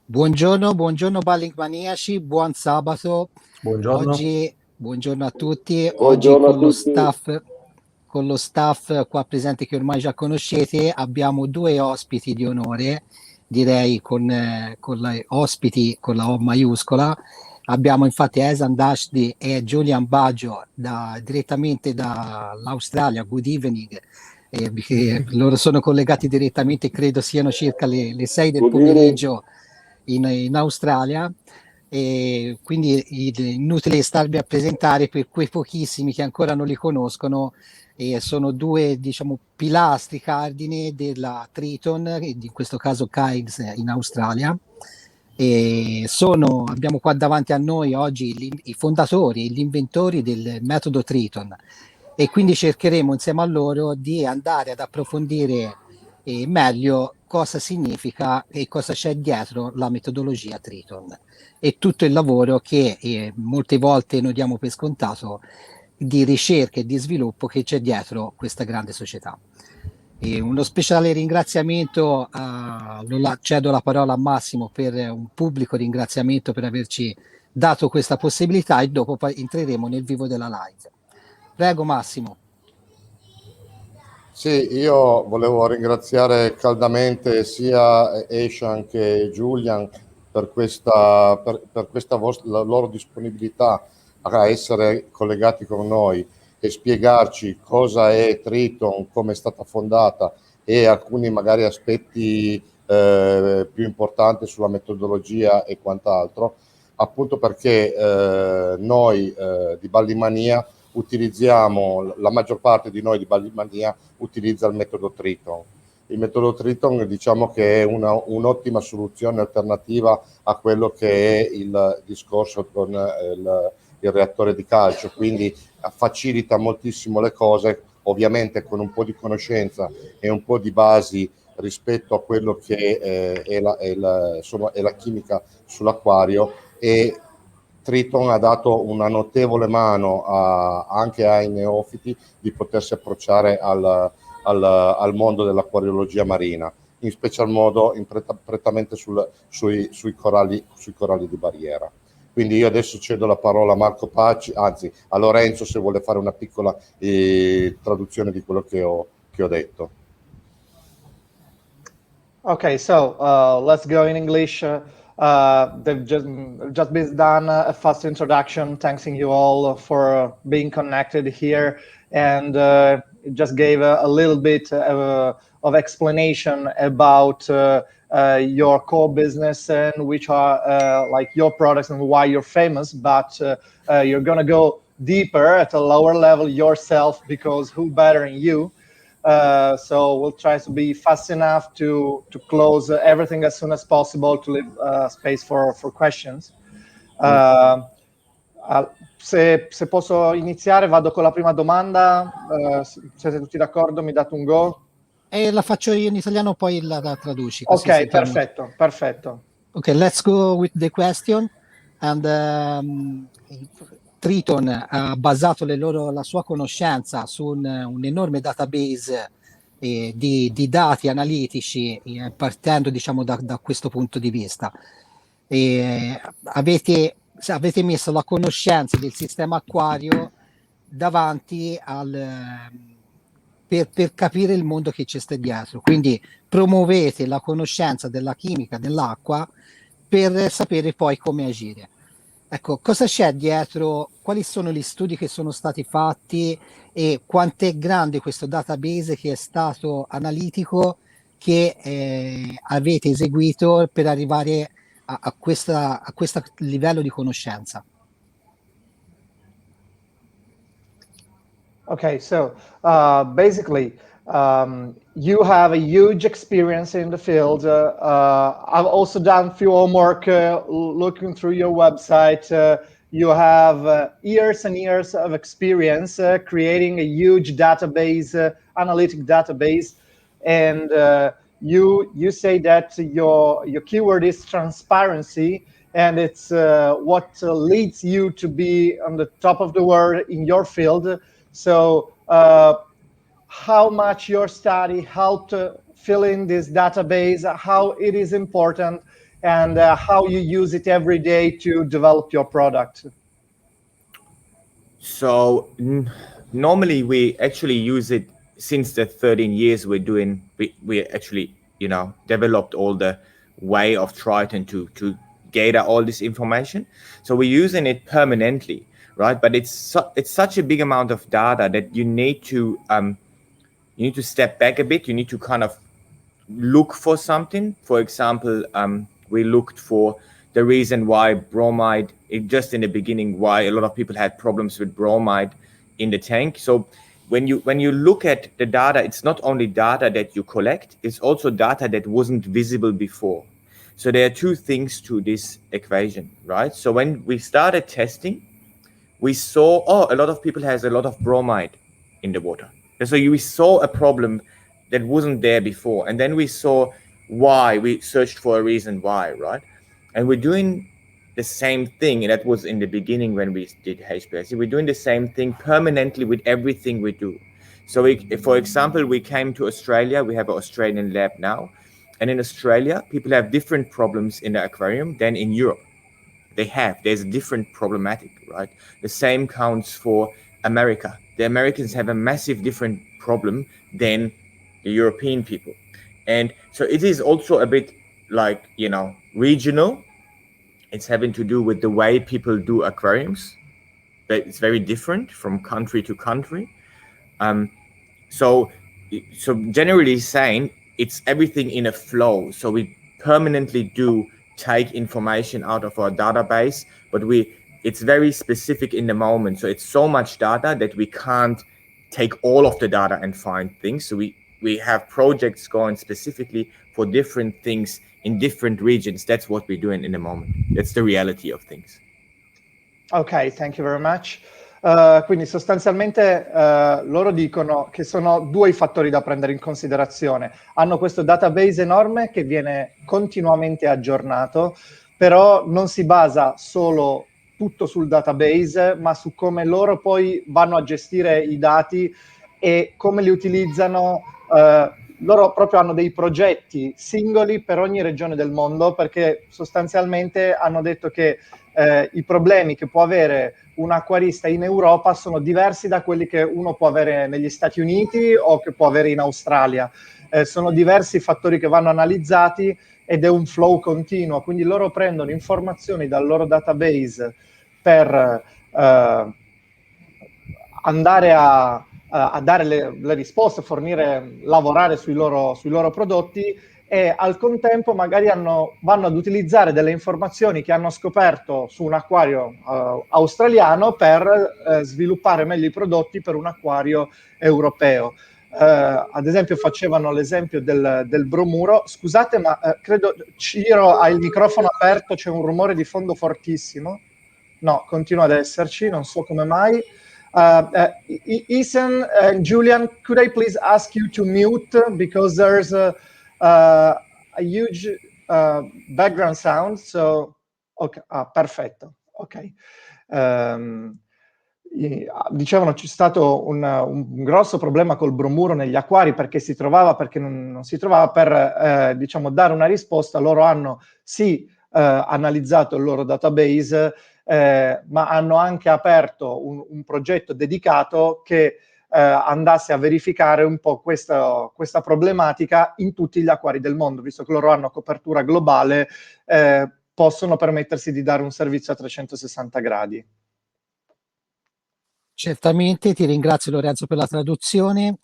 Buongiorno, buongiorno Balling Maniaci, buon sabato. Buongiorno. Oggi, buongiorno a tutti. Oggi Buongiorno a tutti. con lo staff qua presente che ormai già conoscete, abbiamo due ospiti di onore, direi con ospiti con la O maiuscola. Abbiamo infatti Ehsan Dashti e Julian Baggio direttamente dall'Australia. Good evening. Che loro sono collegati direttamente, credo siano circa le 6 del Good evening. pomeriggio in Australia, e quindi inutile starvi a presentare per quei pochissimi che ancora non li conoscono. Sono due, diciamo, pilastri cardine della Triton, in questo caso Kyles in Australia. Abbiamo qua davanti a noi oggi i fondatori e gli inventori del metodo Triton, e quindi cercheremo insieme a loro di andare ad approfondire meglio cosa significa e cosa c'è dietro la metodologia Triton e tutto il lavoro che molte volte noi diamo per scontato di ricerca e di sviluppo che c'è dietro questa grande società. E uno speciale ringraziamento, cedo la parola a Massimo per un pubblico ringraziamento per averci dato questa possibilità, e dopo poi entreremo nel vivo della live. Prego Massimo. Sì, io volevo ringraziare caldamente sia Ehsan che Julian per questa la loro disponibilità a essere collegati con noi e spiegarci cosa è Triton, come è stata fondata e alcuni magari aspetti più importanti sulla metodologia e quant'altro, appunto perché noi di Ballimania utilizziamo, la maggior parte di noi di Ballimania utilizza il metodo Triton. Il metodo Triton diciamo che è un'ottima soluzione alternativa a quello che è il discorso con il reattore di calcio, quindi facilita moltissimo le cose, ovviamente con un po' di conoscenza e un po' di basi rispetto a quello che è la chimica sull'acquario, e Triton ha dato una notevole mano anche ai neofiti di potersi approcciare al mondo dell'acquariologia marina, in special modo prettamente sui coralli di barriera. Quindi io adesso cedo la parola a Marco Pacci, anzi a Lorenzo, se vuole fare una piccola traduzione di quello che ho detto. Okay, so let's go in English. They've just been done a fast introduction, thanking you all for being connected here, and just gave a little bit of explanation about your core business and which are like your products and why you're famous. But you're gonna go deeper at a lower level yourself, because who better than you? So we'll try to be fast enough to close everything as soon as possible to leave space for questions. Se posso iniziare, vado con la prima domanda. Siete tutti d'accordo? Mi date un go? La faccio io in italiano, poi la traduci. Così Ok, sentiamo. perfetto. Ok, let's go with the question. And Triton ha basato la sua conoscenza su un enorme database di dati analitici, partendo, diciamo, da questo punto di vista. Avete messo la conoscenza del sistema acquario davanti per capire il mondo che ci sta dietro. Quindi promuovete la conoscenza della chimica dell'acqua per sapere poi come agire. Ecco, cosa c'è dietro? Quali sono gli studi che sono stati fatti e quanto è grande questo database che è stato analitico che avete eseguito per arrivare a questo livello di conoscenza? Okay, so basically, you have a huge experience in the field. I've also done a few homework looking through your website. You have years and years of experience creating a huge database, analytic database, and you say that your keyword is transparency, and it's what leads you to be on the top of the world in your field. So how much your study helped fill in this database, how it is important, and how you use it every day to develop your product. So normally we actually use it since the 13 years we're doing. We actually, you know, developed all the way of Triton to gather all this information. So we're using it permanently, right? But it's such a big amount of data that you need to step back a bit. You need to kind of look for something. For example, we looked for the reason why bromide, just in the beginning, why a lot of people had problems with bromide in the tank. So when you look at the data, it's not only data that you collect, it's also data that wasn't visible before. So there are two things to this equation, right? So when we started testing, we saw, a lot of people has a lot of bromide in the water. And so we saw a problem that wasn't there before. And then we saw why, we searched for a reason why, right? And we're doing the same thing. And that was in the beginning when we did HPLC. We're doing the same thing permanently with everything we do. So for example, we came to Australia. We have an Australian lab now. And in Australia, people have different problems in the aquarium than in Europe. There's a different problematic, right? The same counts for America. The Americans have a massive different problem than the European people. And so it is also a bit like, you know, regional. It's having to do with the way people do aquariums. But it's very different from country to country. So generally saying, it's everything in a flow. So we permanently do take information out of our database, but it's very specific in the moment. So it's so much data that we can't take all of the data and find things. So we have projects going specifically for different things in different regions. That's what we're doing in the moment. That's the reality of things. Ok, thank you very much. Quindi sostanzialmente loro dicono che sono due i fattori da prendere in considerazione. Hanno questo database enorme che viene continuamente aggiornato, però non si basa solo tutto sul database, ma su come loro poi vanno a gestire i dati e come li utilizzano. Loro proprio hanno dei progetti singoli per ogni regione del mondo, perché sostanzialmente hanno detto che i problemi che può avere un acquarista in Europa sono diversi da quelli che uno può avere negli Stati Uniti o che può avere in Australia. Sono diversi fattori che vanno analizzati ed è un flow continuo, quindi loro prendono informazioni dal loro database per andare a dare le risposte, lavorare sui loro prodotti, e al contempo magari vanno ad utilizzare delle informazioni che hanno scoperto su un acquario australiano per sviluppare meglio i prodotti per un acquario europeo. Ad esempio facevano l'esempio del bromuro. Scusate, ma credo Ciro ha il microfono aperto, c'è un rumore di fondo fortissimo. No, continua ad esserci, non so come mai. Ehsan and Julian, could I please ask you to mute, because there's a huge background sound. So, okay, perfetto. Ok. Dicevano c'è stato un grosso problema col bromuro negli acquari, perché non si trovava. Per diciamo dare una risposta, loro hanno analizzato il loro database, ma hanno anche aperto un progetto dedicato che andasse a verificare un po' questa problematica in tutti gli acquari del mondo. Visto che loro hanno copertura globale, possono permettersi di dare un servizio a 360 gradi. Certamente, ti ringrazio Lorenzo per la traduzione,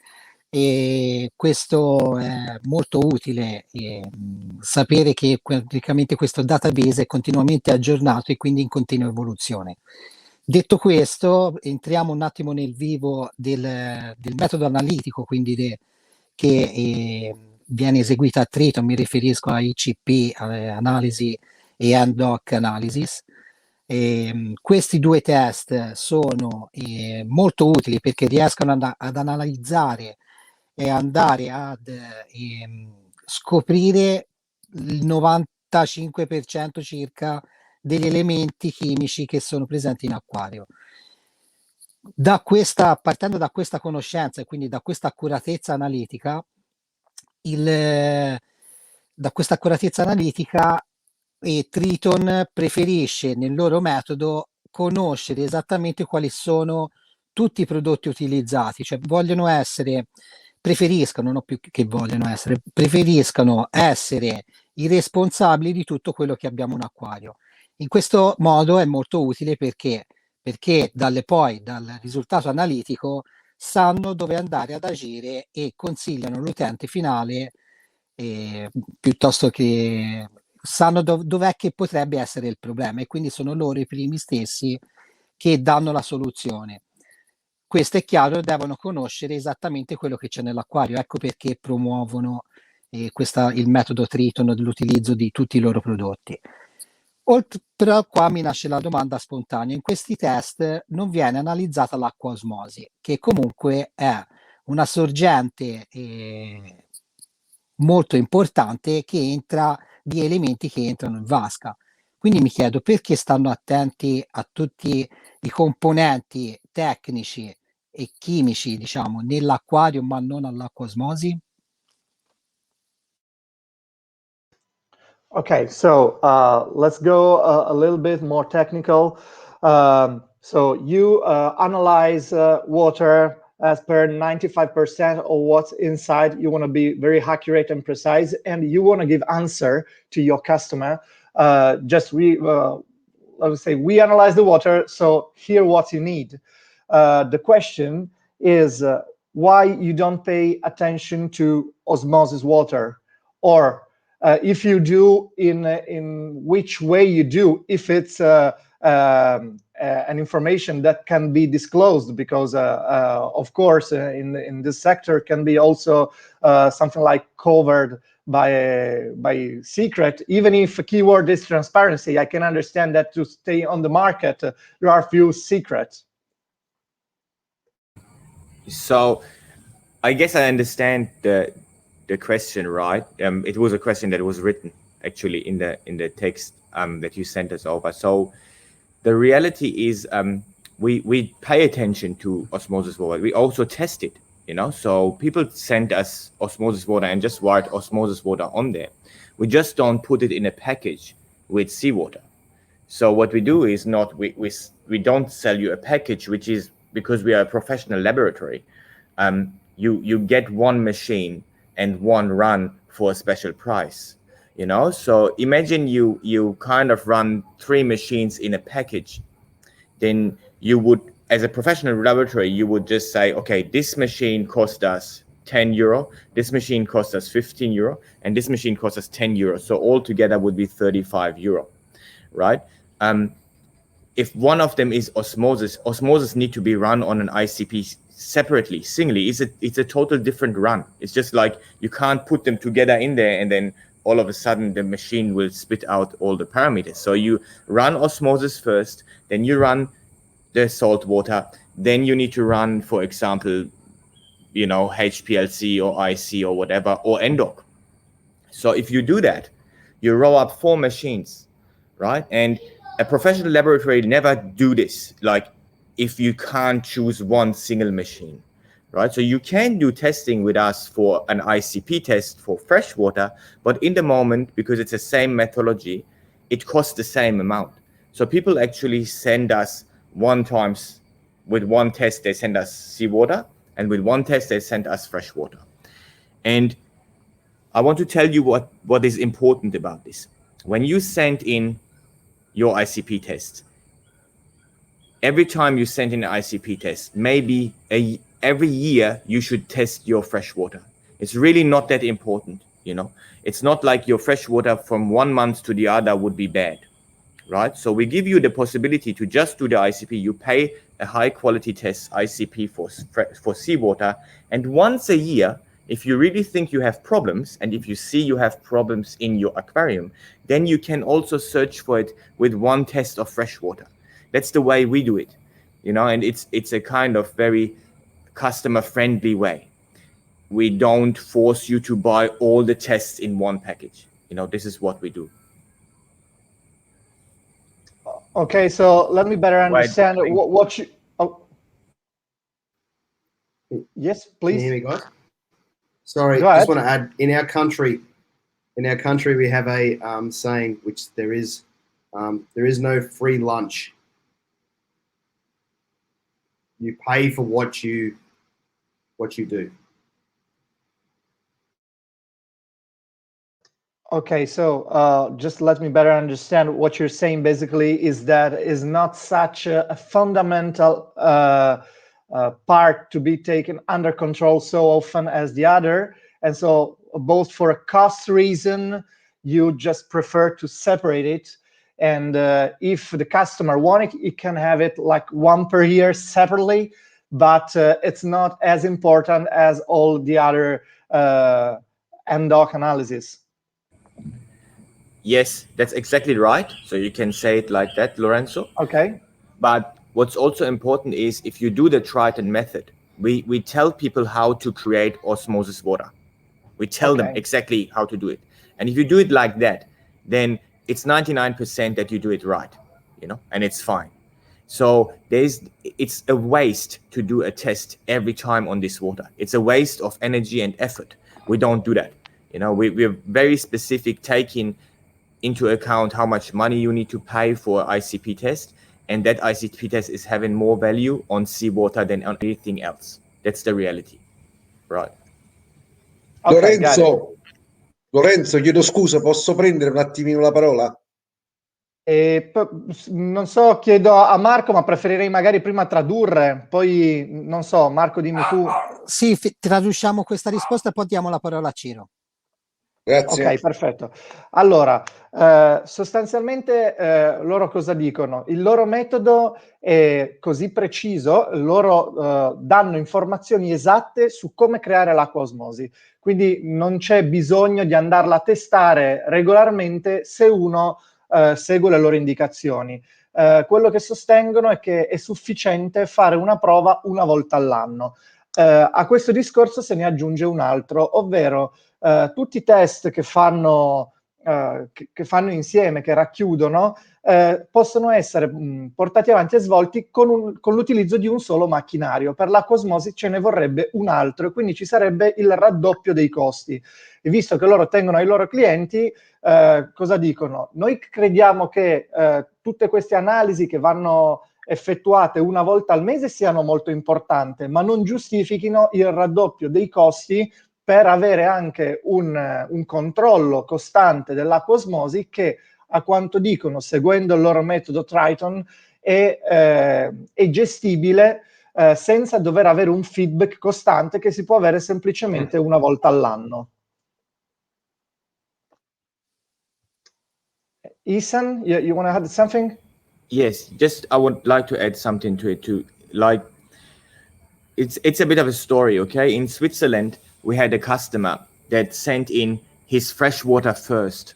e questo è molto utile, sapere che praticamente questo database è continuamente aggiornato e quindi in continua evoluzione. Detto questo, entriamo un attimo nel vivo del metodo analitico, quindi che viene eseguito a Triton. Mi riferisco a ICP analisi e end-hoc analysis. Questi due test sono molto utili perché riescono ad analizzare e andare ad scoprire il 95% circa degli elementi chimici che sono presenti in acquario. Partendo da questa conoscenza e quindi da questa accuratezza analitica, e Triton preferisce nel loro metodo conoscere esattamente quali sono tutti i prodotti utilizzati, cioè preferiscono, non più che vogliono essere, preferiscono essere i responsabili di tutto quello che abbiamo in acquario. In questo modo è molto utile perché dal risultato analitico sanno dove andare ad agire e consigliano l'utente finale piuttosto che sanno dov'è che potrebbe essere il problema e quindi sono loro i primi stessi che danno la soluzione. Questo è chiaro, devono conoscere esattamente quello che c'è nell'acquario, ecco perché promuovono il metodo Triton dell'utilizzo di tutti i loro prodotti. Però qua mi nasce la domanda spontanea, in questi test non viene analizzata l'acqua osmosi, che comunque è una sorgente molto importante di elementi che entrano in vasca. Quindi mi chiedo perché stanno attenti a tutti i componenti tecnici e chimici, diciamo, nell'acquario, ma non all'acqua osmosi? Okay, so let's go a little bit more technical. So you analyze water as per 95% of what's inside. You want to be very accurate and precise, and you want to give answer to your customer. Let us say we analyze the water, so here what you need. The question is why you don't pay attention to osmosis water, or if you do, in which way you do, if it's an information that can be disclosed, because of course in this sector can be also something like covered by secret. Even if a keyword is transparency, I can understand that to stay on the market there are few secrets. So I guess I understand the question, right? It was a question that was written actually in the text that you sent us over. So the reality is we pay attention to osmosis water. We also test it, you know. So people send us osmosis water and just write osmosis water on there. We just don't put it in a package with seawater. So what we do is we don't sell you a package, which is because we are a professional laboratory. You get one machine and one run for a special price, you know. So imagine you kind of run 3 machines in a package. Then you would, as a professional laboratory, you would just say, okay, this machine cost us 10 euro, this machine cost us 15 euro, and this machine cost us 10 euro. So altogether would be 35 euro, right? If one of them is osmosis need to be run on an ICP separately, singly. It's a total different run. It's just like you can't put them together in there and then all of a sudden the machine will spit out all the parameters. So you run osmosis first, then you run the salt water, then you need to run, for example, you know, HPLC or IC or whatever, or NDOC. So if you do that, you roll up 4 machines, right? And a professional laboratory never do this. Like if you can't choose one single machine, right? So you can do testing with us for an ICP test for fresh water, but in the moment, because it's the same methodology, it costs the same amount. So people actually send us with one test, they send us seawater, and with one test, they send us fresh water. And I want to tell you what is important about this. When you send in your ICP test, every time you send in an ICP test, maybe every year you should test your fresh water. It's really not that important, you know. It's not like your fresh water from 1 month to the other would be bad, right? So we give you the possibility to just do the ICP. You pay a high quality test ICP for seawater, and once a year, if you really think you have problems, and if you see you have problems in your aquarium, then you can also search for it with one test of fresh water. That's the way we do it, you know, and it's a kind of very customer friendly way. We don't force you to buy all the tests in one package. You know, this is what we do. Okay, so let me better understand what you. Oh. Yes, please. Can you hear me, guys? Sorry, Go ahead. just want to add, in our country, in our country we have a saying, which there is no free lunch. You pay for what you do. Okay, so just let me better understand what you're saying. Basically, is that is not such a fundamental part to be taken under control so often as the other, and so both for a cost reason, you just prefer to separate it. And if the customer wants it, he can have it like one per year separately, but it's not as important as all the other end hoc analysis. Yes, that's exactly right. So you can say it like that, Lorenzo. Okay. But what's also important is if you do the Triton method, we tell people how to create osmosis water. We tell them exactly how to do it. And if you do it like that, then it's 99% that you do it right, you know, and it's fine. So it's a waste to do a test every time on this water. It's a waste of energy and effort. We don't do that. You know, we're very specific, taking into account how much money you need to pay for ICP test, and that ICP test is having more value on seawater than on anything else. That's the reality, right? Okay, Lorenzo, chiedo scusa, posso prendere un attimino la parola? Non so, chiedo a Marco, ma preferirei magari prima tradurre, poi non so, Marco, dimmi tu. Sì, traduciamo questa risposta e poi diamo la parola a Ciro. Grazie. Ok, perfetto. Allora, sostanzialmente loro cosa dicono? Il loro metodo è così preciso, loro danno informazioni esatte su come creare l'acquaosmosi, quindi non c'è bisogno di andarla a testare regolarmente se uno segue le loro indicazioni. Quello che sostengono è che è sufficiente fare una prova una volta all'anno. A questo discorso se ne aggiunge un altro, ovvero tutti i test che fanno insieme, che racchiudono, possono essere portati avanti e svolti con l'utilizzo di un solo macchinario. Per l'acquaosmosi ce ne vorrebbe un altro e quindi ci sarebbe il raddoppio dei costi. E visto che loro tengono ai loro clienti, cosa dicono? Noi crediamo che tutte queste analisi che vanno effettuate una volta al mese siano molto importanti, ma non giustifichino il raddoppio dei costi per avere anche un controllo costante dell'acquaosmosi che, a quanto dicono, seguendo il loro metodo Triton, è gestibile senza dover avere un feedback costante che si può avere semplicemente una volta all'anno. Ehsan, you want to add something? Yes, just I would like to add something to it too. Like, it's a bit of a story, okay? In Switzerland, we had a customer that sent in his fresh water first,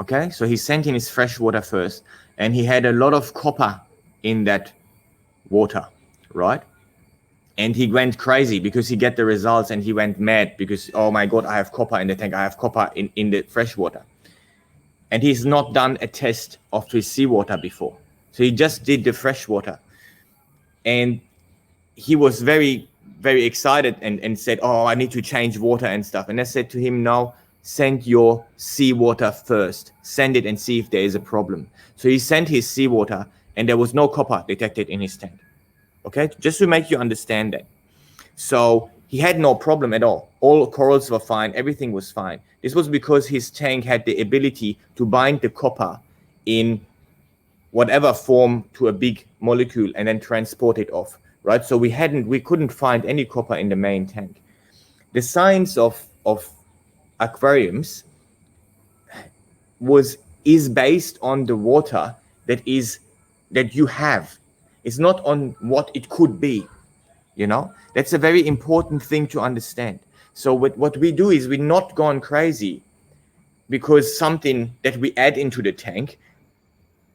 okay? So he sent in his fresh water first, and he had a lot of copper in that water, right? And he went crazy because he got the results, and he went mad because, oh my God, I have copper in the tank. I have copper in the fresh water. And he's not done a test of his seawater before. So he just did the fresh water. And he was very, very excited and said, oh, I need to change water and stuff. And I said to him, no, send your seawater first. Send it and see if there is a problem. So he sent his seawater and there was no copper detected in his tank. Okay, just to make you understand that. So he had no problem at all. All corals were fine. Everything was fine. This was because his tank had the ability to bind the copper in whatever form to a big molecule and then transport it off, right? So we couldn't find any copper in the main tank. The science of aquariums is based on the water that you have. It's not on what it could be, you know? That's a very important thing to understand. So what we do is we're not gone crazy because something that we add into the tank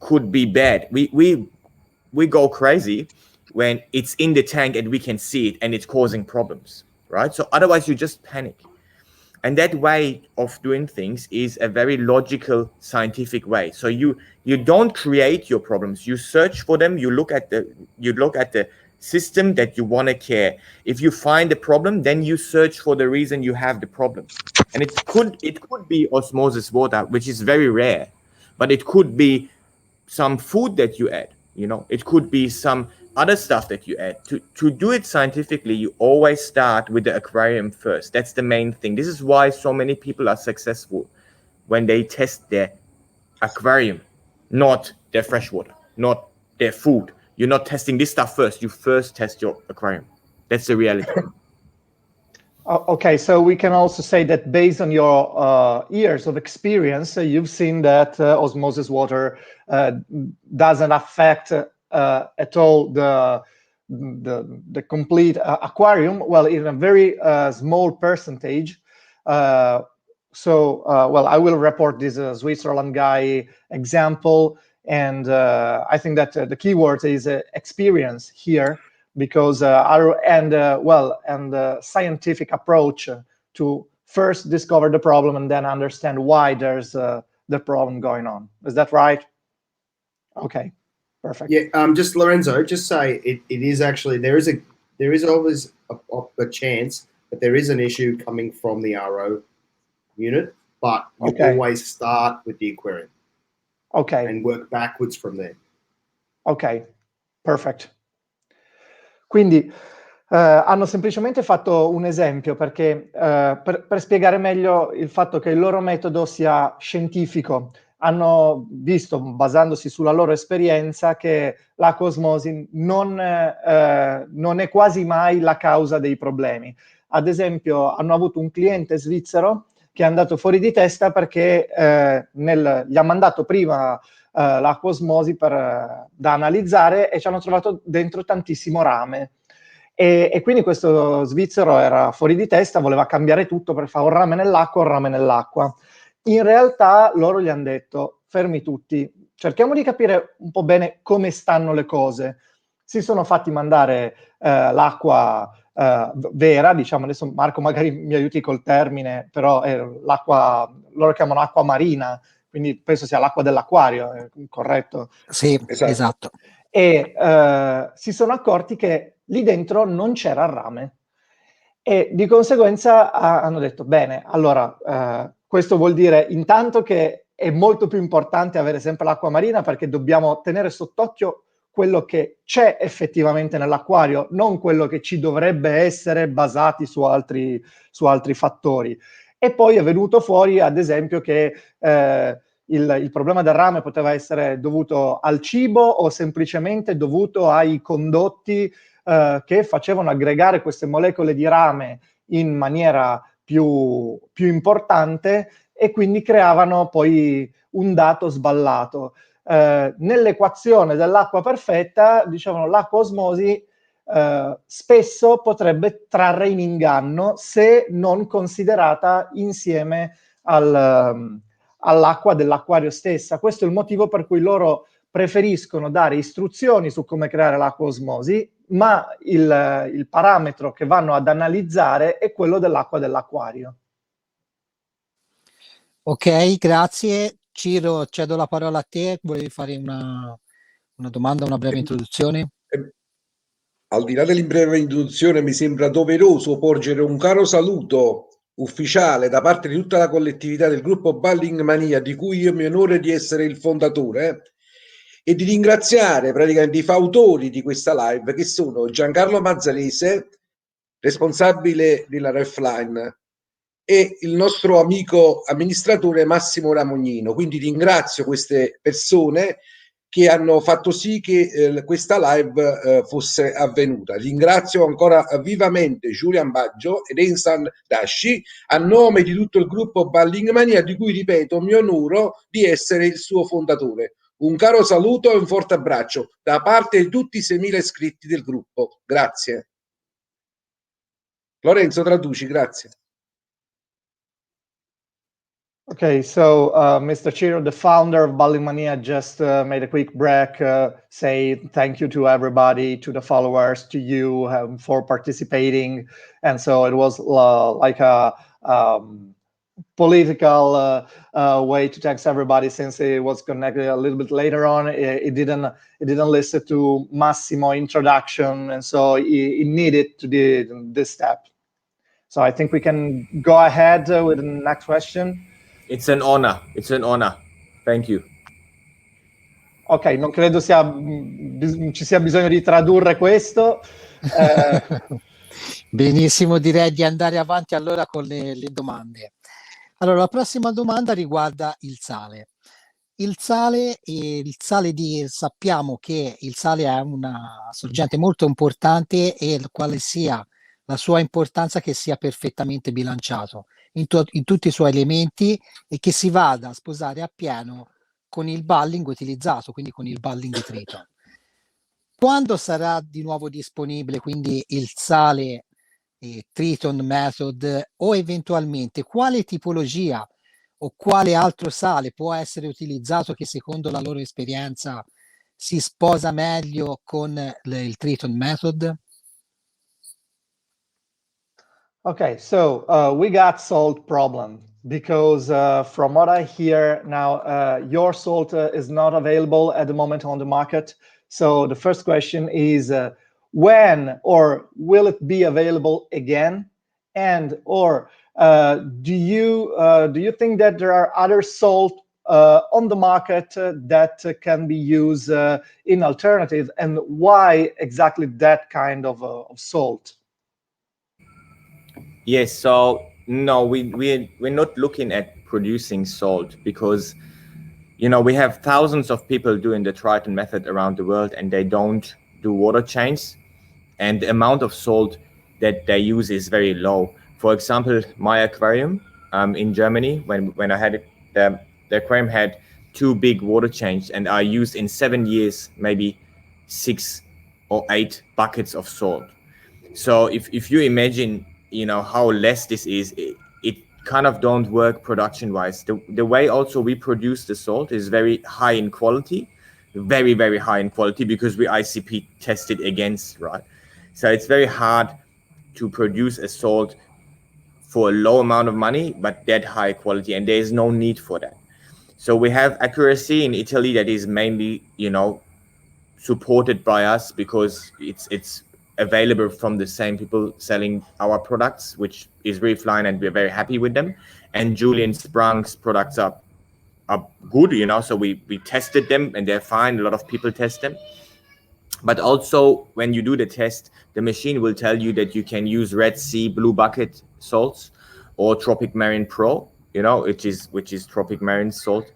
could be bad. We go crazy when it's in the tank and we can see it and it's causing problems, right? So otherwise you just panic. And that way of doing things is a very logical, scientific way. So you don't create your problems. You search for them. You look at the system that you want to care. If you find the problem, then you search for the reason you have the problem. and it could be osmosis water, which is very rare, but it could be some food that you add. It could be some other stuff that you add. To do it scientifically, you always start with the aquarium first. That's the main thing. This is why so many people are successful when they test their aquarium, not their freshwater, not their food. You're not testing this stuff first. You first test your aquarium. That's the reality. Okay, so we can also say that based on your years of experience, you've seen that osmosis water doesn't affect at all the complete aquarium. Well, in a very small percentage. Well, I will report this Switzerland guy example, and I think that the key word is experience here. Because scientific approach to first discover the problem and then understand why there's the problem going on. Is that right? Okay, perfect. Yeah, just Lorenzo, just say it is actually, there is always a chance that there is an issue coming from the RO unit, but you always start with the aquarium. Okay. And work backwards from there. Ok, perfect. Quindi hanno semplicemente fatto un esempio perché per spiegare meglio il fatto che il loro metodo sia scientifico. Hanno visto, basandosi sulla loro esperienza, che l'acqua osmosi non è quasi mai la causa dei problemi. Ad esempio, hanno avuto un cliente svizzero che è andato fuori di testa perché gli ha mandato prima l'acqua osmosi da analizzare e ci hanno trovato dentro tantissimo rame. E quindi questo svizzero era fuori di testa, voleva cambiare tutto per fare un rame nell'acqua. In realtà loro gli hanno detto: fermi tutti, cerchiamo di capire un po' bene come stanno le cose. Si sono fatti mandare l'acqua vera, diciamo, adesso Marco magari mi aiuti col termine, però l'acqua, loro chiamano acqua marina, quindi penso sia l'acqua dell'acquario, corretto? Sì, esatto. E si sono accorti che lì dentro non c'era il rame e di conseguenza hanno detto: bene, allora questo vuol dire intanto che è molto più importante avere sempre l'acqua marina, perché dobbiamo tenere sott'occhio quello che c'è effettivamente nell'acquario, non quello che ci dovrebbe essere basati su altri fattori. E poi è venuto fuori, ad esempio, che il problema del rame poteva essere dovuto al cibo o semplicemente dovuto ai condotti che facevano aggregare queste molecole di rame in maniera più importante e quindi creavano poi un dato sballato. Nell'equazione dell'acqua perfetta, diciamo, l'acqua osmosi spesso potrebbe trarre in inganno se non considerata insieme all'acqua dell'acquario stessa. Questo è il motivo per cui loro preferiscono dare istruzioni su come creare l'acqua osmosi, ma il parametro che vanno ad analizzare è quello dell'acqua dell'acquario. Ok, grazie. Ciro, cedo la parola a te. Volevi fare una domanda, una breve introduzione? Al di là dell'imbreve introduzione, mi sembra doveroso porgere un caro saluto ufficiale da parte di tutta la collettività del gruppo Balling Mania, di cui io mi onore di essere il fondatore, e di ringraziare praticamente i fautori di questa live, che sono Giancarlo Mazzarese, responsabile della Refline, e il nostro amico amministratore Massimo Ramognino. Quindi ringrazio queste persone che hanno fatto sì che questa live fosse avvenuta. Ringrazio ancora vivamente Julian Baggio Ehsan Dashti a nome di tutto il gruppo Balling Mania, di cui, ripeto, mi onoro di essere il suo fondatore. Un caro saluto e un forte abbraccio da parte di tutti i 6.000 iscritti del gruppo. Grazie. Lorenzo, traduci, grazie. Okay, so Mr. Ciro, the founder of Balling Mania, just made a quick break, say thank you to everybody, to the followers, to you for participating. And so it was like a political way to thank everybody, since it was connected a little bit later on. It didn't listen to Massimo introduction, and so it needed to do this step. So I think we can go ahead with the next question. It's an honor. It's an honor. Thank you. Ok, non credo ci sia bisogno di tradurre questo. Benissimo, direi di andare avanti allora con le domande. Allora, la prossima domanda riguarda il sale. Sappiamo che il sale è una sorgente molto importante e quale sia la sua importanza che sia perfettamente bilanciato in tutti i suoi elementi e che si vada a sposare appieno con il bulling utilizzato, quindi con il bulling di Triton. Quando sarà di nuovo disponibile quindi il sale Triton Method o eventualmente quale tipologia o quale altro sale può essere utilizzato che secondo la loro esperienza si sposa meglio con il Triton Method? Okay, so we got salt problem because from what I hear now, your salt is not available at the moment on the market. So the first question is when or will it be available again? And or do you think that there are other salt on the market that can be used in alternative, and why exactly that kind of salt? Yes, so no, we're not looking at producing salt because, you know, we have thousands of people doing the Triton method around the world and they don't do water change, and the amount of salt that they use is very low. For example, my aquarium in Germany, when I had it, the aquarium had 2 big water changes, and I used in 7 years maybe 6 or 8 buckets of salt. So if you imagine, you know, how less this is, it kind of don't work production wise. The way also we produce the salt is very high in quality, very, very high in quality, because we ICP tested against, right? So it's very hard to produce a salt for a low amount of money, but that high quality, and there is no need for that. So we have accuracy in Italy that is mainly, you know, supported by us because it's available from the same people selling our products, which is Reefline, and we're very happy with them. And Julian Sprung's products are good, you know, so we tested them and they're fine. A lot of people test them. But also when you do the test, the machine will tell you that you can use Red Sea Blue Bucket salts or Tropic Marine Pro, you know, which is Tropic Marine salt.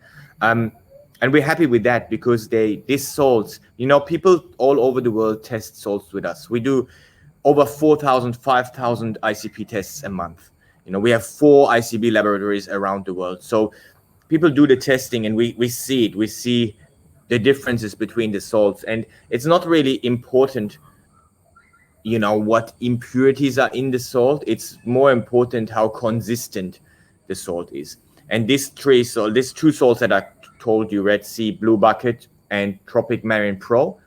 And we're happy with that because these salts, you know, people all over the world test salts with us. We do over 4,000, 5,000 ICP tests a month. You know, we have 4 ICB laboratories around the world. So people do the testing and we see it. We see the differences between the salts. And it's not really important, you know, what impurities are in the salt. It's more important how consistent the salt is. And these 2 salts that I told you, Red Sea Blue Bucket and Tropic Marine Pro,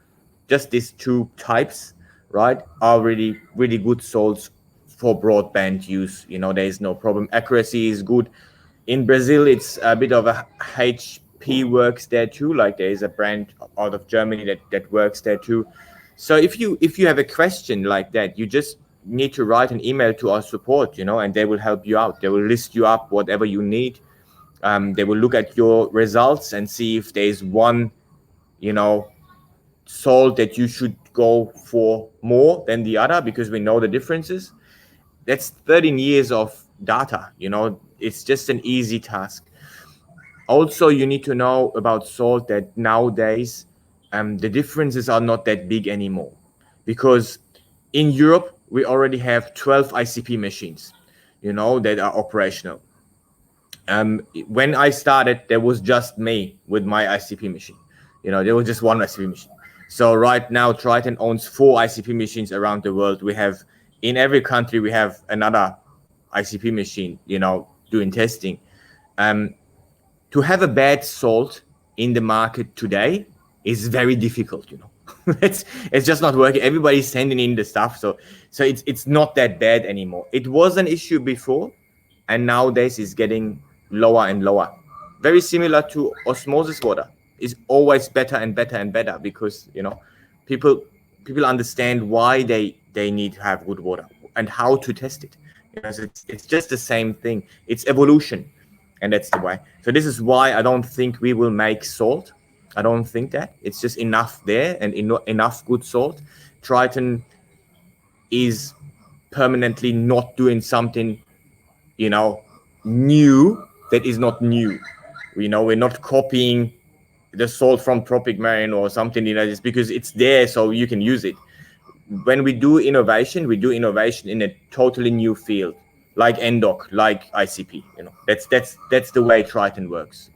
just these 2 types, right, are really, really good salts for broadband use. You know, there is no problem. Accuracy is good. In Brazil, it's a bit of a HP works there too. Like there is a brand out of Germany that works there too. So if you have a question like that, you just need to write an email to our support, you know, and they will help you out. They will list you up whatever you need. They will look at your results and see if there's one, you know, salt that you should go for more than the other, because we know the differences. That's 13 years of data, you know, it's just an easy task. Also, you need to know about salt that nowadays the differences are not that big anymore, because in Europe we already have 12 ICP machines, you know, that are operational. When I started, there was just me with my ICP machine. You know, there was just one ICP machine. So right now, Triton owns 4 ICP machines around the world. We have, in every country, we have another ICP machine, you know, doing testing. To have a bad salt in the market today is very difficult, you know. it's just not working. Everybody's sending in the stuff, so it's not that bad anymore. It was an issue before, and nowadays it's getting lower and lower. Very similar to osmosis water. Is always better and better and better, because, you know, people understand why they need to have good water and how to test it. It's just the same thing. It's evolution, and that's the way. So this is why I don't think we will make salt. I don't think that. It's just enough there and enough good salt. Triton is permanently not doing something, new that is not new. We're not copying the salt from Tropic Marine or something, just because it's there so you can use it. When we do innovation in a totally new field, like NDOC, like ICP. That's the way Triton works.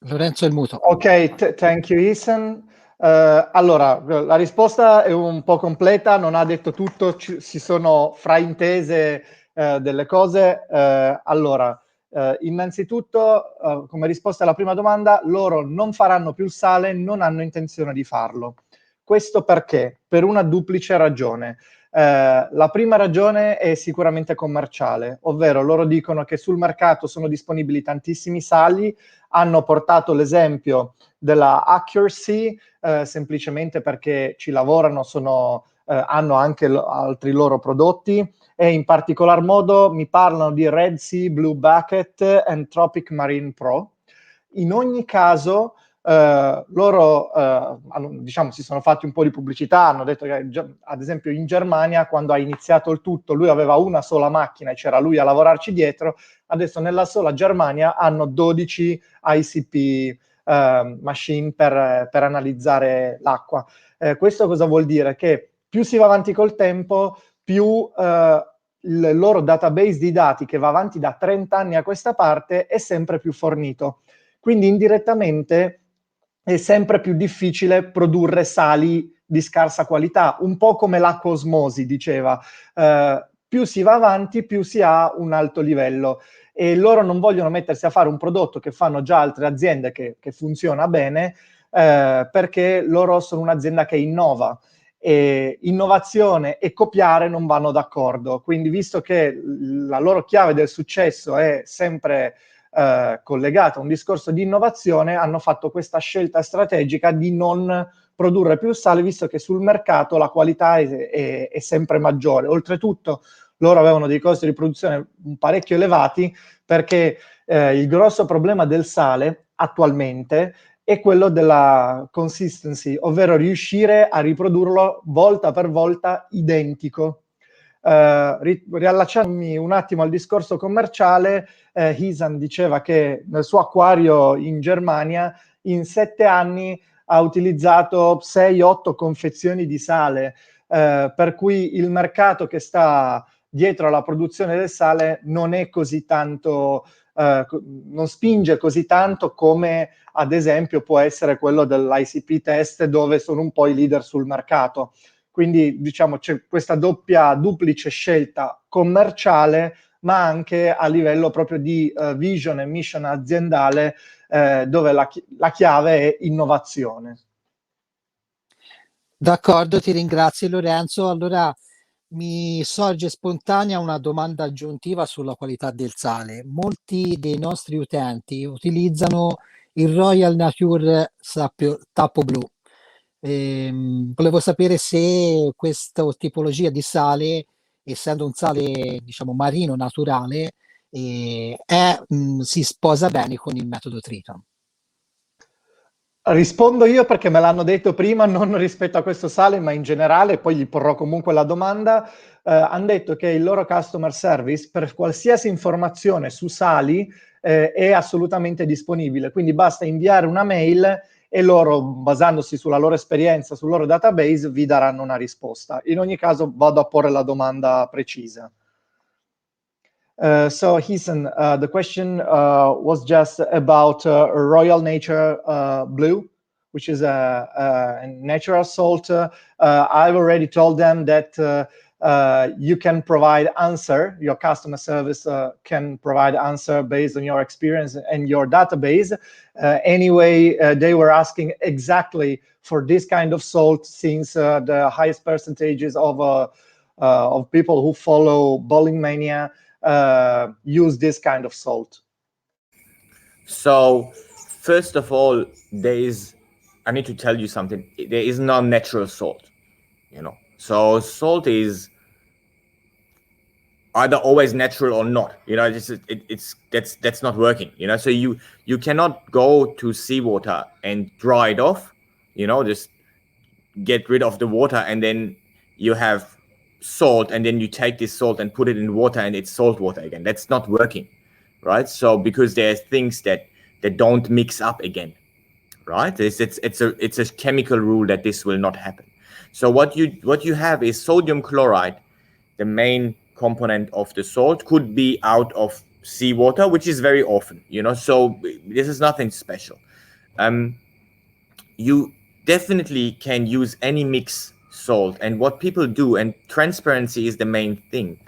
Lorenzo è il muto. Ok, thank you Ehsan. Allora, la risposta è un po' completa, non ha detto tutto, si sono fraintese delle cose. Allora, innanzitutto, come risposta alla prima domanda, loro non faranno più il sale, non hanno intenzione di farlo. Questo perché? Per una duplice ragione. La prima ragione è sicuramente commerciale, ovvero loro dicono che sul mercato sono disponibili tantissimi sali, hanno portato l'esempio della accuracy, semplicemente perché ci lavorano, hanno anche altri loro prodotti, e in particolar modo mi parlano di Red Sea Blue Bucket and Tropic Marine Pro. In ogni caso, loro si sono fatti un po' di pubblicità, hanno detto che ad esempio in Germania, quando ha iniziato il tutto, lui aveva una sola macchina e c'era lui a lavorarci dietro. Adesso nella sola Germania hanno 12 ICP machine per analizzare l'acqua. Questo cosa vuol dire? Che più si va avanti col tempo, più il loro database di dati, che va avanti da 30 anni a questa parte, è sempre più fornito. Quindi indirettamente è sempre più difficile produrre sali di scarsa qualità, un po' come l'acqua osmosi, diceva. Più si va avanti, più si ha un alto livello. E loro non vogliono mettersi a fare un prodotto che fanno già altre aziende che funziona bene, perché loro sono un'azienda che innova. E innovazione e copiare non vanno d'accordo. Quindi, visto che la loro chiave del successo è sempre collegata a un discorso di innovazione, hanno fatto questa scelta strategica di non produrre più sale, visto che sul mercato la qualità è sempre maggiore. Oltretutto, loro avevano dei costi di produzione parecchio elevati, perché il grosso problema del sale attualmente è quello della consistency, ovvero riuscire a riprodurlo volta per volta identico. Riallacciandomi un attimo al discorso commerciale, Ehsan diceva che nel suo acquario in Germania in 7 anni ha utilizzato 6-8 confezioni di sale, per cui il mercato che sta dietro alla produzione del sale non è così tanto, non spinge così tanto come ad esempio può essere quello dell'ICP test, dove sono un po' i leader sul mercato. Quindi diciamo c'è questa duplice scelta commerciale, ma anche a livello proprio di vision e mission aziendale, dove la chiave è innovazione. D'accordo, ti ringrazio Lorenzo. Allora mi sorge spontanea una domanda aggiuntiva sulla qualità del sale. Molti dei nostri utenti utilizzano il Royal Nature tappo blu. Volevo sapere se questa tipologia di sale, essendo un sale diciamo marino naturale, si sposa bene con il metodo Triton. Rispondo io perché me l'hanno detto prima, non rispetto a questo sale, ma in generale, poi gli porrò comunque la domanda. Hanno detto che il loro customer service per qualsiasi informazione su sali è assolutamente disponibile, quindi basta inviare una mail e loro, basandosi sulla loro esperienza, sul loro database, vi daranno una risposta. In ogni caso vado a porre la domanda precisa. So Ehsan, the question was just about Royal Nature Blue, which is a natural salt. I've already told them that you can provide answer, your customer service can provide answer based on your experience and your database. Anyway, they were asking exactly for this kind of salt, since the highest percentages of people who follow bowling mania use this kind of salt. So first of all, there is I need to tell you something. There is no natural salt, you know. So salt is either always natural or not, you know. That's not working, you know. So you cannot go to seawater and dry it off, you know, just get rid of the water, and then you have salt, and then you take this salt and put it in water, and it's salt water again. That's not working, right? So because there's things that don't mix up again, right? It's a chemical rule that this will not happen. So what you have is sodium chloride. The main component of the salt could be out of seawater, which is very often, you know. So this is nothing special. You definitely can use any mix salt, and what people do, and transparency is the main thing,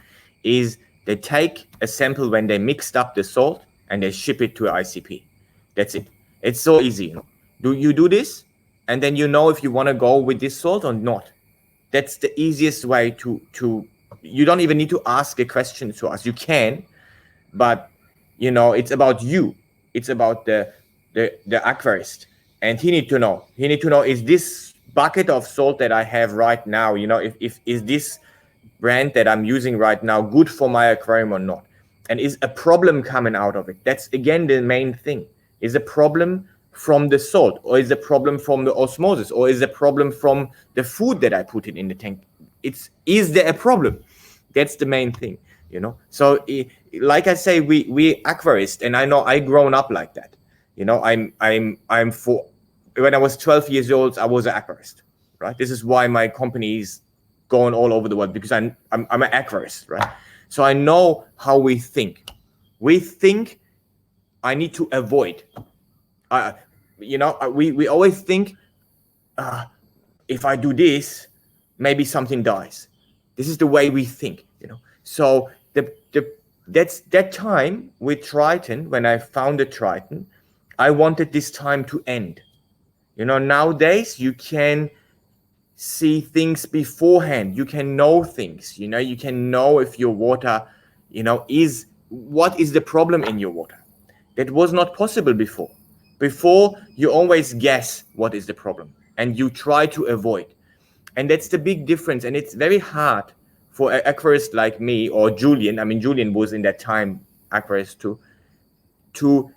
is they take a sample when they mixed up the salt and they ship it to ICP. That's it. It's so easy, you know. You do this, and then you know if you want to go with this salt or not. That's the easiest way to you don't even need to ask a question to us. You can, but you know, it's about you. It's about the aquarist, and he need to know. He need to know, is this bucket of salt that I have right now, you know, if is this brand that I'm using right now good for my aquarium or not, and is a problem coming out of it? That's again the main thing. Is a problem from the salt, or is a problem from the osmosis, or is a problem from the food that I put in the tank? Is there a problem? That's the main thing, you know. So like I say, we aquarists, and I know I grown up like that, you know. I'm for, when I was 12 years old, I was an aquarist, right? This is why my company is going all over the world, because I'm an aquarist, right? So I know how we think. We think I need to avoid. You know, we always think, if I do this, maybe something dies. This is the way we think, you know. So that's that time with Triton. When I founded Triton, I wanted this time to end. You know, nowadays you can see things beforehand. You can know things, you know. You can know if your water, you know, what is the problem in your water. That was not possible before. Before, you always guess what is the problem, and you try to avoid. And that's the big difference. And it's very hard for an aquarist like me or Julian. I mean, Julian was in that time aquarist too, to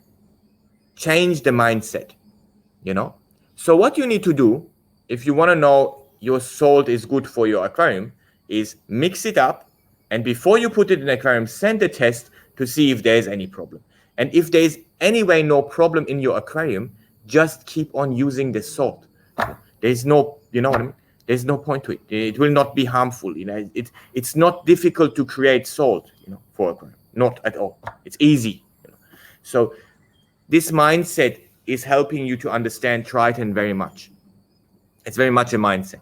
change the mindset, you know. So what you need to do, if you want to know your salt is good for your aquarium, is mix it up, and before you put it in the aquarium, send a test to see if there's any problem. And if there's anyway no problem in your aquarium, just keep on using the salt. There's no, you know what I mean? There's no point to it. It will not be harmful. You know, it's not difficult to create salt, you know, for aquarium. Not at all. It's easy. You know? So this mindset is helping you to understand Triton very much. It's very much a mindset.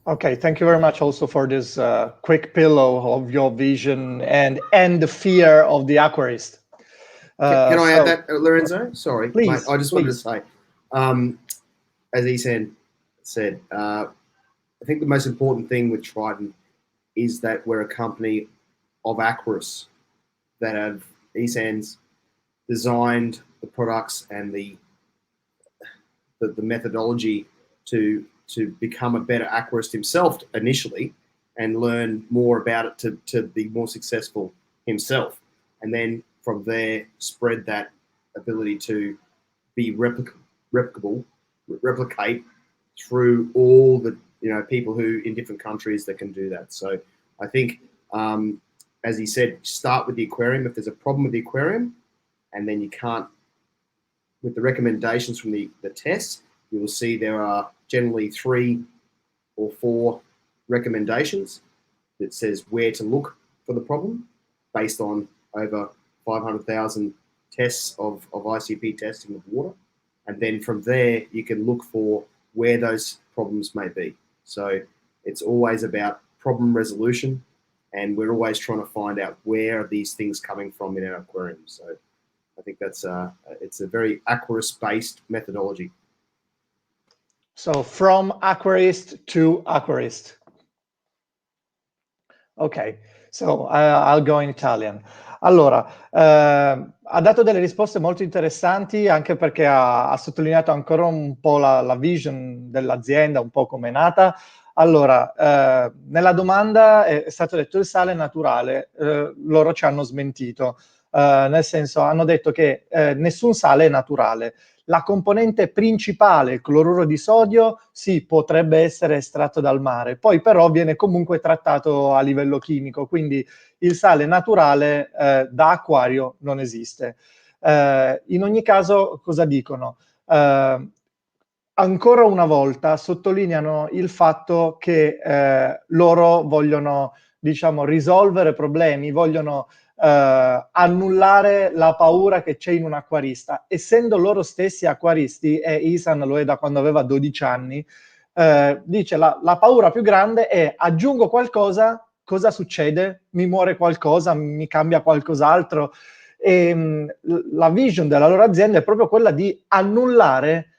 Okay, thank you very much also for this quick pillow of your vision and the fear of the aquarist. Can I add that, Lorenzo? Sorry, please, mate, I just wanted to say, as Ehsan said, I think the most important thing with Triton is that we're a company of aquarists that have Ehsan's designed the products and the methodology to become a better aquarist himself initially, and learn more about it to be more successful himself, and then from there spread that ability to be replicate through all the, you know, people who in different countries that can do that. So I think, as he said, start with the aquarium. If there's a problem with the aquarium, and then you can't, with the recommendations from the tests, you will see there are generally 3 or 4 recommendations that says where to look for the problem based on over 500,000 tests of ICP testing of water. And then from there, you can look for where those problems may be. So it's always about problem resolution, and we're always trying to find out where are these things coming from in our aquarium. So I think that's it's a very aquarist-based methodology. So from aquarist to aquarist. Okay, So I'll go in Italian. Allora, ha dato delle risposte molto interessanti, anche perché ha sottolineato ancora un po' la vision dell'azienda, un po' come è nata. Allora, nella domanda è stato detto il sale è naturale, loro ci hanno smentito, nel senso hanno detto che nessun sale è naturale. La componente principale, il cloruro di sodio, sì, potrebbe essere estratto dal mare, poi però viene comunque trattato a livello chimico, quindi il sale naturale da acquario non esiste. In ogni caso, cosa dicono? Ancora una volta sottolineano il fatto che loro vogliono, diciamo, risolvere problemi, vogliono annullare la paura che c'è in un acquarista. Essendo loro stessi acquaristi, e Ehsan lo è da quando aveva 12 anni, dice la paura più grande è: aggiungo qualcosa, cosa succede? Mi muore qualcosa, mi cambia qualcos'altro? E la vision della loro azienda è proprio quella di annullare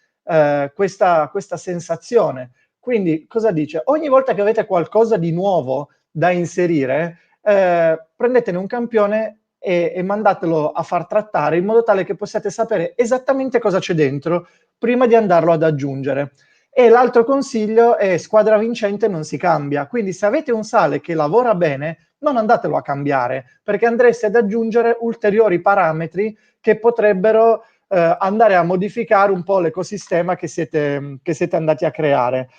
questa sensazione. Quindi cosa dice? Ogni volta che avete qualcosa di nuovo da inserire, prendetene un campione e mandatelo a far trattare in modo tale che possiate sapere esattamente cosa c'è dentro prima di andarlo ad aggiungere. E l'altro consiglio è: squadra vincente non si cambia. Quindi se avete un sale che lavora bene, non andatelo a cambiare, perché andreste ad aggiungere ulteriori parametri che potrebbero andare a modificare un po' l'ecosistema che siete andati a creare.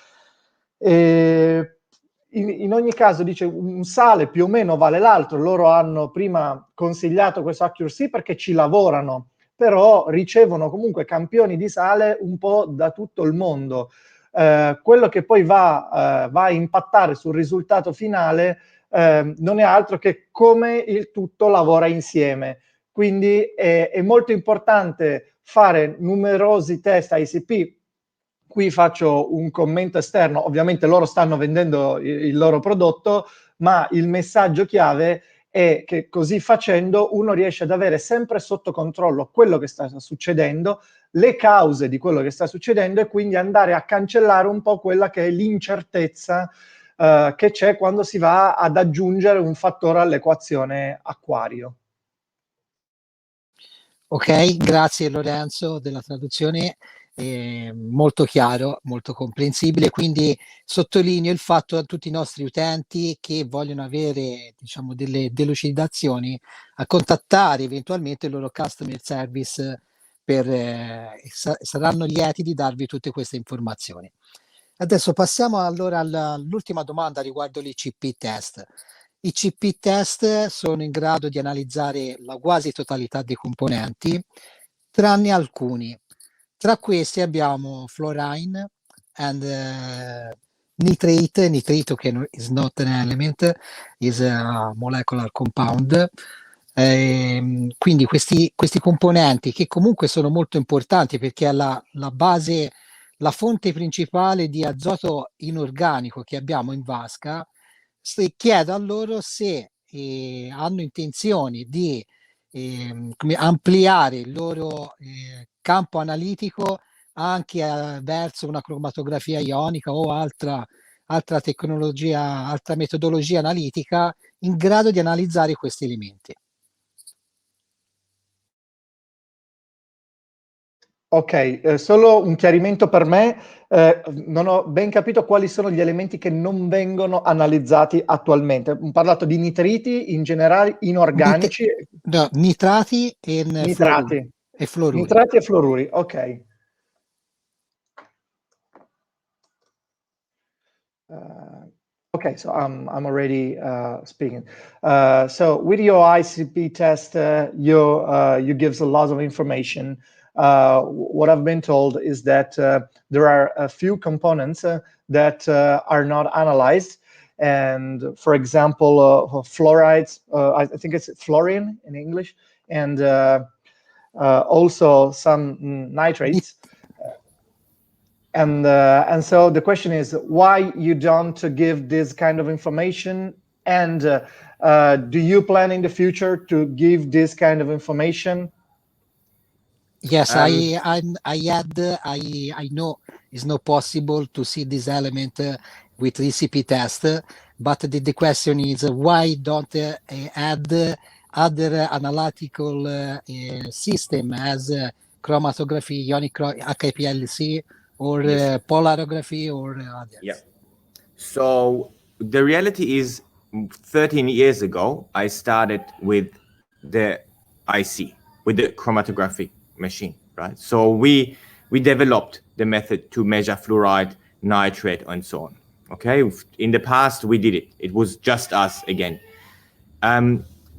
In ogni caso, dice, un sale più o meno vale l'altro. Loro hanno prima consigliato questo accuracy perché ci lavorano, però ricevono comunque campioni di sale un po' da tutto il mondo. Quello che poi va a impattare sul risultato finale non è altro che come il tutto lavora insieme. Quindi è molto importante fare numerosi test ICP. Qui faccio un commento esterno: ovviamente loro stanno vendendo il loro prodotto, ma il messaggio chiave è che così facendo uno riesce ad avere sempre sotto controllo quello che sta succedendo, le cause di quello che sta succedendo, e quindi andare a cancellare un po' quella che è l'incertezza che c'è quando si va ad aggiungere un fattore all'equazione acquario. Ok, grazie Lorenzo della traduzione, molto chiaro, molto comprensibile. Quindi sottolineo il fatto a tutti i nostri utenti che vogliono avere, diciamo, delle delucidazioni, a contattare eventualmente il loro customer service saranno lieti di darvi tutte queste informazioni. Adesso passiamo allora all'ultima domanda riguardo l'ICP test. I CP test sono in grado di analizzare la quasi totalità dei componenti, tranne alcuni. Tra questi abbiamo fluorine and nitrate, nitrito che is not an element, is a molecular compound. Quindi questi componenti, che comunque sono molto importanti perché è la base, la fonte principale di azoto inorganico che abbiamo in vasca. Chiedo a loro se hanno intenzione di ampliare il loro campo analitico anche verso una cromatografia ionica o altra tecnologia, altra metodologia analitica in grado di analizzare questi elementi. Ok, solo un chiarimento per me: non ho ben capito quali sono gli elementi che non vengono analizzati attualmente. Ho parlato di nitriti in generale, inorganici. No, nitrati e nitrati. fluoruri. Nitrati e fluoruri, ok. Okay, so I'm already speaking. So with your ICP test, you gives a lot of information. What I've been told is that there are a few components that are not analyzed, and for example, fluorides. I think it's fluorine in English, and also some nitrates. And so the question is why you don't give this kind of information, and do you plan in the future to give this kind of information? Yes, I know it's not possible to see this element with recipe test, but the question is why don't add other analytical system as chromatography, ionic HPLC, or Yes. polarography, or others? Yeah. So the reality is 13 years ago, I started with the IC, with the chromatographic machine, right? So we developed the method to measure fluoride, nitrate, and so on. Okay. In the past, we did it. It was just us again.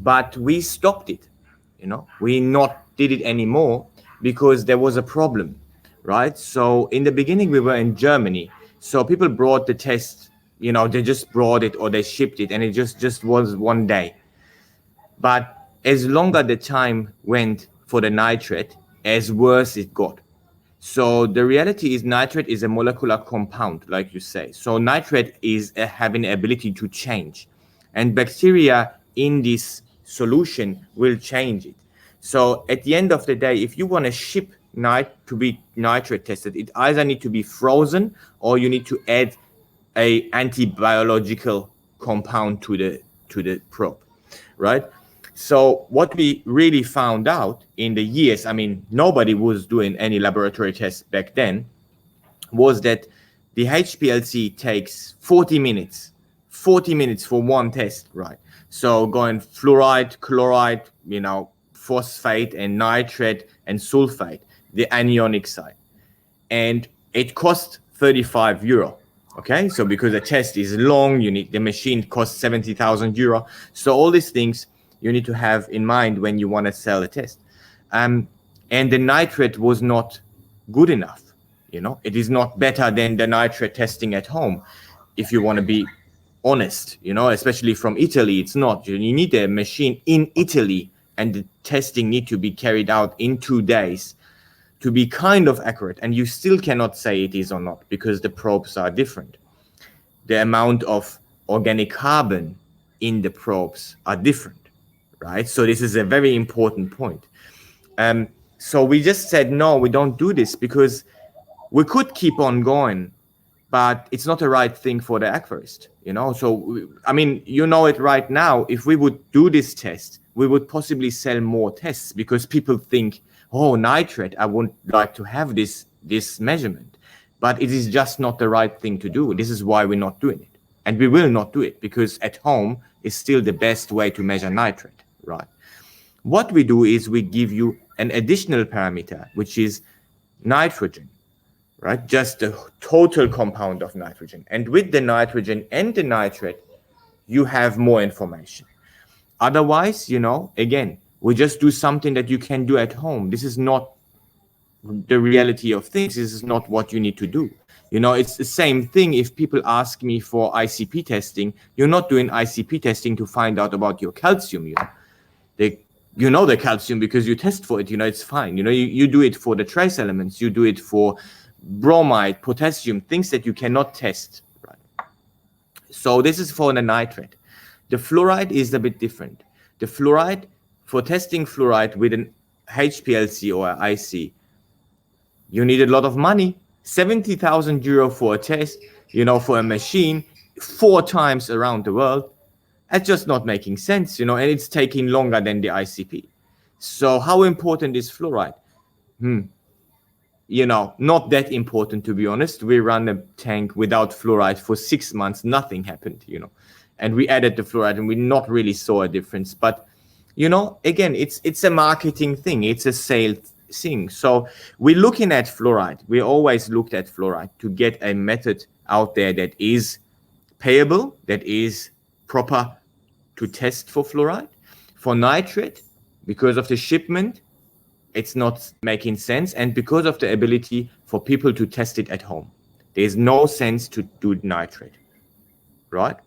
But we stopped it, we not did it anymore because there was a problem, right? So in the beginning, we were in Germany. So people brought the test, they just brought it or they shipped it, and it just was one day. But as longer the time went for the nitrate, as worse it got. So the reality is nitrate is a molecular compound, like you say. So nitrate is having the ability to change, and bacteria in this solution will change it. So at the end of the day, if you want to ship to be nitrate tested, it either need to be frozen or you need to add a anti-biological compound to the probe, right? So what we really found out in the years, I mean, nobody was doing any laboratory tests back then, was that the HPLC takes 40 minutes for one test, right? So going fluoride, chloride, phosphate and nitrate and sulfate, the anionic side. And it costs €35. Okay, so because the test is long, the machine costs 70,000 euro. So all these things you need to have in mind when you want to sell a test. And the nitrate was not good enough. It is not better than the nitrate testing at home. If you want to be honest, especially from Italy, it's not. You need a machine in Italy, and the testing need to be carried out in 2 days to be kind of accurate. And you still cannot say it is or not because the probes are different. The amount of organic carbon in the probes are different, right? So this is a very important point. So we just said, no, we don't do this because we could keep on going, but it's not the right thing for the aquarist, So, I mean, it right now, if we would do this test, we would possibly sell more tests because people think, oh, nitrate, I would like to have this measurement. But it is just not the right thing to do. This is why we're not doing it. And we will not do it because at home is still the best way to measure nitrate, right? What we do is we give you an additional parameter, which is nitrogen, right? Just the total compound of nitrogen. And with the nitrogen and the nitrate, you have more information. Otherwise, again, we just do something that you can do at home. This is not the reality of things. This is not what you need to do. It's the same thing if people ask me for ICP testing. You're not doing ICP testing to find out about your calcium. The calcium because you test for it. It's fine. You do it for the trace elements. You do it for bromide, potassium, things that you cannot test. Right? So this is for the nitrate. The fluoride is a bit different. The fluoride, for testing fluoride with an HPLC or IC, you need a lot of money. 70,000 euro for a test, for a machine 4 times around the world. That's just not making sense, and it's taking longer than the ICP. So how important is fluoride? Not that important, to be honest. We ran a tank without fluoride for 6 months. Nothing happened, and we added the fluoride and we not really saw a difference. But, again, it's a marketing thing. It's a sales thing. So we're looking at fluoride. We always looked at fluoride to get a method out there that is payable, that is proper to test for fluoride. For nitrate, because of the shipment, it's not making sense. And because of the ability for people to test it at home, there's no sense to do nitrate, right?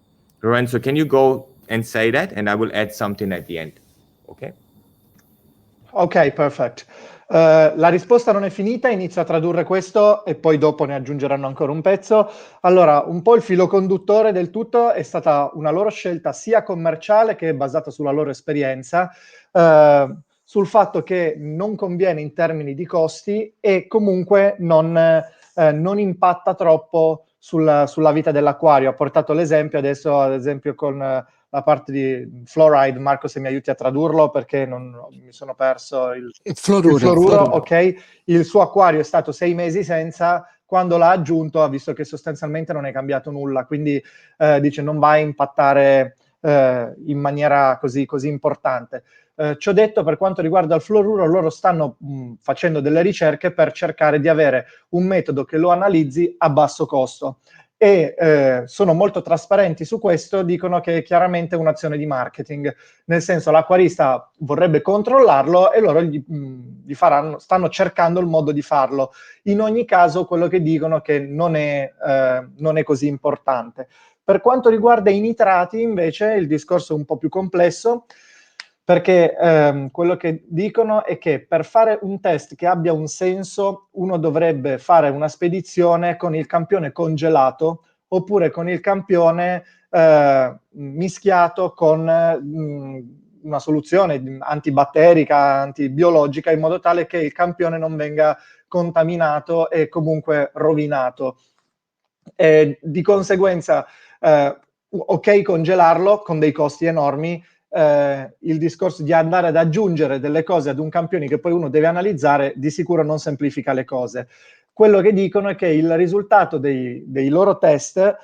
Lorenzo, can you go and say that? And I will add something at the end, okay? Ok, perfect. La risposta non è finita, inizio a tradurre questo e poi dopo ne aggiungeranno ancora un pezzo. Allora, un po' il filo conduttore del tutto è stata una loro scelta sia commerciale che basata sulla loro esperienza, sul fatto che non conviene in termini di costi e comunque non impatta troppo sulla vita dell'acquario. Ha portato l'esempio adesso, ad esempio, con la parte di fluoride. Marco, se mi aiuti a tradurlo, perché mi sono perso il fluoruro. Ok, il suo acquario è stato 6 mesi senza, quando l'ha aggiunto ha visto che sostanzialmente non è cambiato nulla, quindi dice non va a impattare in maniera così importante. Ciò detto, per quanto riguarda il fluoruro, loro stanno facendo delle ricerche per cercare di avere un metodo che lo analizzi a basso costo, e sono molto trasparenti su questo, dicono che è chiaramente un'azione di marketing, nel senso l'acquarista vorrebbe controllarlo e loro stanno cercando il modo di farlo. In ogni caso, quello che dicono è che non è così importante. Per quanto riguarda i nitrati, invece, il discorso è un po' più complesso, perché quello che dicono è che per fare un test che abbia un senso, uno dovrebbe fare una spedizione con il campione congelato oppure con il campione mischiato con una soluzione antibatterica, antibiologica, in modo tale che il campione non venga contaminato e comunque rovinato. Di conseguenza, ok congelarlo con dei costi enormi. Il discorso di andare ad aggiungere delle cose ad un campione che poi uno deve analizzare di sicuro non semplifica le cose. Quello che dicono è che il risultato dei loro test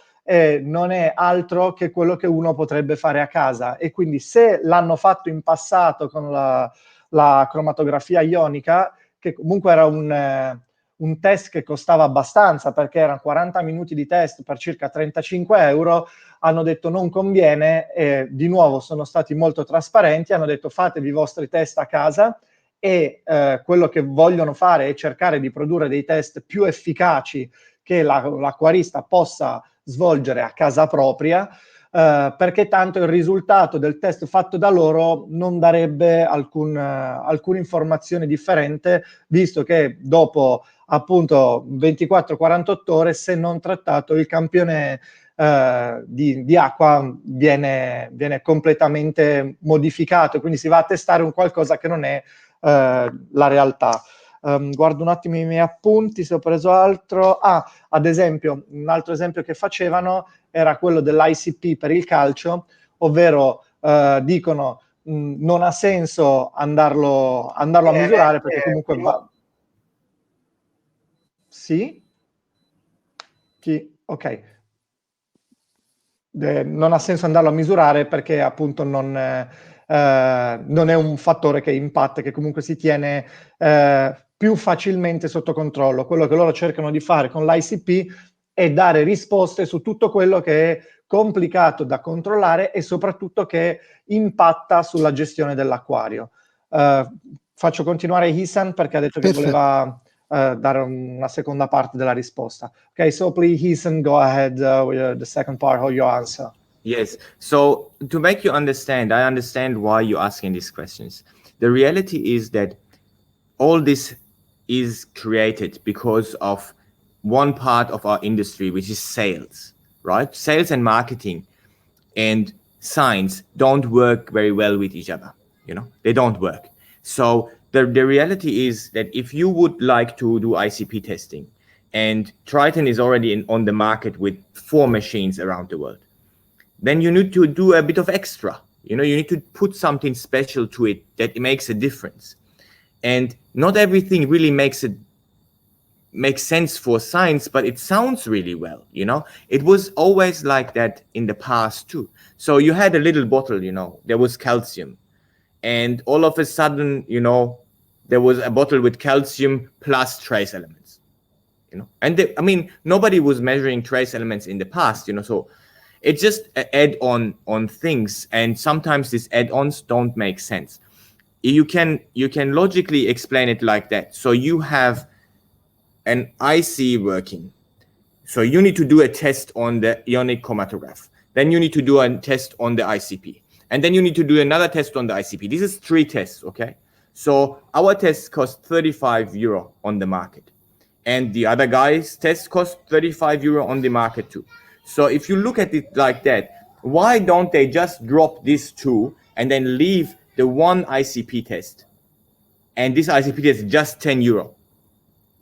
non è altro che quello che uno potrebbe fare a casa, e quindi se l'hanno fatto in passato con la cromatografia ionica, che comunque era un test che costava abbastanza, perché erano 40 minuti di test per circa 35 euro, hanno detto non conviene, e di nuovo sono stati molto trasparenti, hanno detto fatevi i vostri test a casa, e quello che vogliono fare è cercare di produrre dei test più efficaci che l'acquarista possa svolgere a casa propria, perché tanto il risultato del test fatto da loro non darebbe alcuna informazione differente, visto che dopo appunto 24-48 ore, se non trattato, il campione di acqua viene completamente modificato, quindi si va a testare un qualcosa che non è la realtà. Guardo un attimo i miei appunti, se ho preso altro. Ad esempio, un altro esempio che facevano era quello dell'ICP per il calcio, ovvero dicono non ha senso andarlo a misurare, perché comunque va... Sì? Ok. Non ha senso andarlo a misurare perché appunto non è un fattore che impatta, che comunque si tiene più facilmente sotto controllo. Quello che loro cercano di fare con l'ICP è dare risposte su tutto quello che è complicato da controllare e soprattutto che impatta sulla gestione dell'acquario. Faccio continuare Ehsan perché ha detto che voleva dare una seconda parte della risposta. Okay, so please, Ehsan, go ahead with the second part of your answer. Yes. So to make you understand, I understand why you're asking these questions. The reality is that all this is created because of one part of our industry, which is sales, right? Sales and marketing and science don't work very well with each other. You know, they don't work. So the reality is that if you would like to do ICP testing, and Triton is already on the market with 4 machines around the world, then you need to do a bit of extra. You know, you need to put something special to it that makes a difference. And not everything really makes sense for science, but it sounds really well, you know. It was always like that in the past too. So you had a little bottle, you know, there was calcium, and all of a sudden, you know, there was a bottle with calcium plus trace elements, you know. And I mean, nobody was measuring trace elements in the past, you know, so it's just an add-on on things, and sometimes these add-ons don't make sense. You can logically explain it like that. So you have an IC working. So you need to do a test on the ionic chromatograph. Then you need to do a test on the ICP. And then you need to do another test on the ICP. This is 3 tests, okay? So our test costs 35 euro on the market. And the other guy's test costs 35 euro on the market too. So if you look at it like that, why don't they just drop these 2 and then leave the one ICP test? And this ICP test is just 10 euro.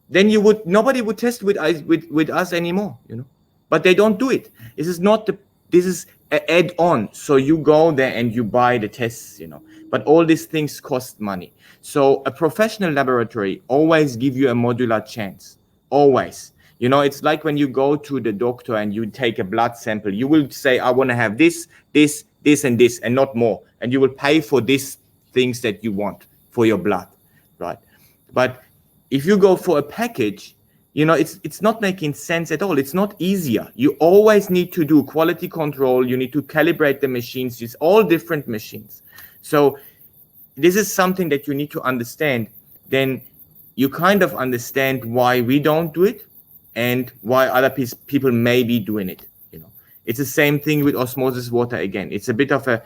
Then nobody would test with us anymore, you know. but they don't do it. This is not this is an add-on. So you go there and you buy the tests, you know. But all these things cost money. So a professional laboratory always give you a modular chance. Always. You know, it's like when you go to the doctor and you take a blood sample, you will say, I want to have this, this, this, and this, and not more. And you will pay for these things that you want for your blood, right? But if you go for a package, you know, it's not making sense at all. It's not easier. You always need to do quality control. You need to calibrate the machines. It's all different machines. So this is something that you need to understand. Then you kind of understand why we don't do it and why other people may be doing it. You know, it's the same thing with osmosis water again. It's a bit of a,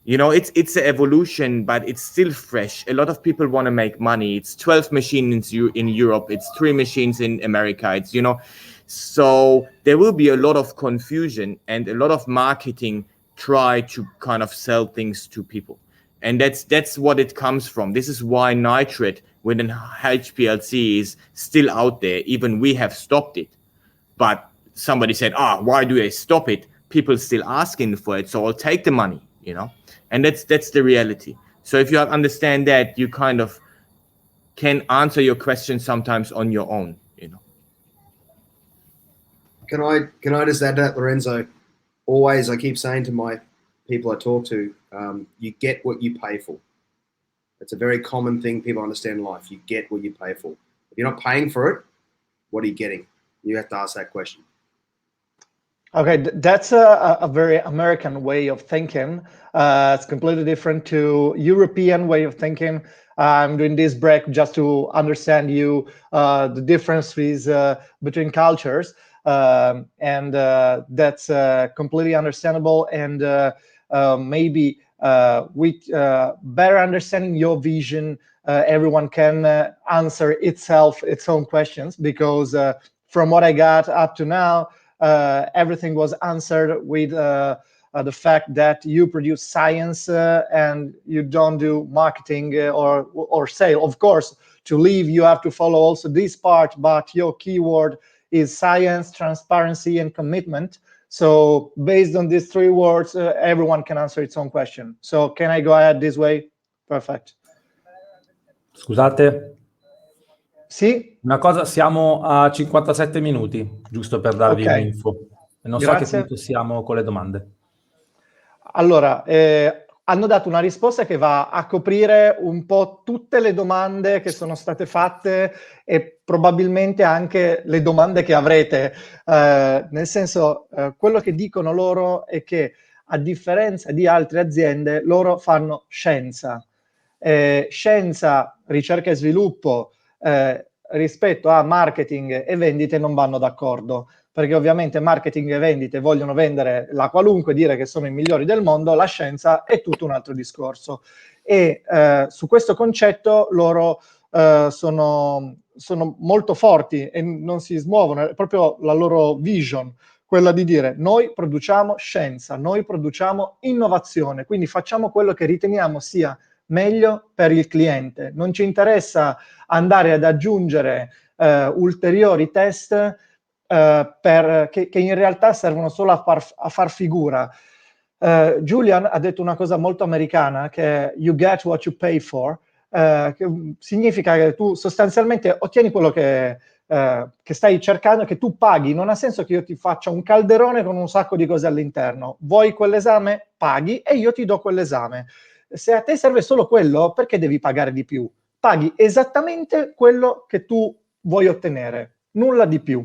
you know, it's an evolution, but it's still fresh. A lot of people want to make money. It's 12 machines in Europe. It's 3 machines in America. It's, you know, so there will be a lot of confusion and a lot of marketing try to kind of sell things to people. And that's what it comes from. This is why nitrate with an HPLC is still out there. Even we have stopped it. But somebody said, why do they stop it? People still asking for it, so I'll take the money, you know? And that's the reality. So if you understand that, you kind of can answer your question sometimes on your own, you know? Can I just add that, Lorenzo? Always, I keep saying to my people I talk to, you get what you pay for. It's a very common thing people understand in life. You get what you pay for. If you're not paying for it, what are you getting? You have to ask that question. Okay, that's a very American way of thinking. It's completely different to European way of thinking. I'm doing this break just to understand you, the differences between cultures, and that's completely understandable. And maybe with better understanding your vision, everyone can answer its own questions, because from what I got up to now, everything was answered with the fact that you produce science and you don't do marketing or sale. Of course, to live, you have to follow also this part, but your keyword is science, transparency, and commitment. So based on these 3 words, everyone can answer its own question. So can I go ahead this way? Perfect. Scusate? Sì? Una cosa, siamo a 57 minuti, giusto per darvi un'info. E non so a che punto siamo con le domande. Allora, hanno dato una risposta che va a coprire un po' tutte le domande che sono state fatte e probabilmente anche le domande che avrete. Nel senso, quello che dicono loro è che, a differenza di altre aziende, loro fanno scienza. Scienza, ricerca e sviluppo rispetto a marketing e vendite non vanno d'accordo, perché ovviamente marketing e vendite vogliono vendere la qualunque, dire che sono i migliori del mondo. La scienza è tutto un altro discorso. E su questo concetto loro sono molto forti e non si smuovono. È proprio la loro vision, quella di dire: noi produciamo scienza, noi produciamo innovazione, quindi facciamo quello che riteniamo sia meglio per il cliente. Non ci interessa andare ad aggiungere ulteriori test che in realtà servono solo a far figura. Julian ha detto una cosa molto americana, che è you get what you pay for, che significa che tu sostanzialmente ottieni quello che stai cercando, che tu paghi. Non ha senso che io ti faccia un calderone con un sacco di cose all'interno. Vuoi quell'esame? Paghi e io ti do quell'esame. Se a te serve solo quello, perché devi pagare di più? Paghi esattamente quello che tu vuoi ottenere, nulla di più.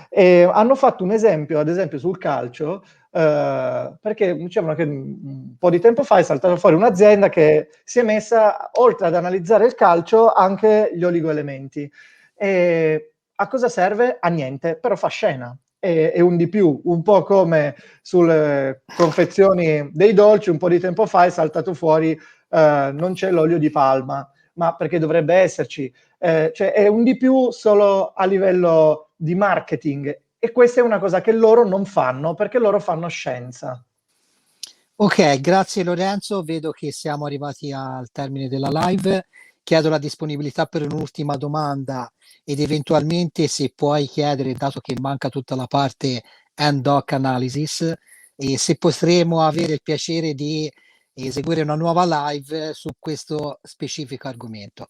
E hanno fatto un esempio, ad esempio sul calcio, perché dicevano che un po' di tempo fa è saltata fuori un'azienda che si è messa, oltre ad analizzare il calcio, anche gli oligoelementi. E a cosa serve? A niente, però fa scena. E un di più, un po' come sulle confezioni dei dolci, un po' di tempo fa è saltato fuori non c'è l'olio di palma, ma perché dovrebbe esserci. Cioè è un di più solo a livello di marketing, e questa è una cosa che loro non fanno, perché loro fanno scienza. Ok, grazie Lorenzo, vedo che siamo arrivati al termine della live. Chiedo la disponibilità per un'ultima domanda ed eventualmente, se puoi chiedere, dato che manca tutta la parte end-hoc analysis, e se potremo avere il piacere di eseguire una nuova live su questo specifico argomento.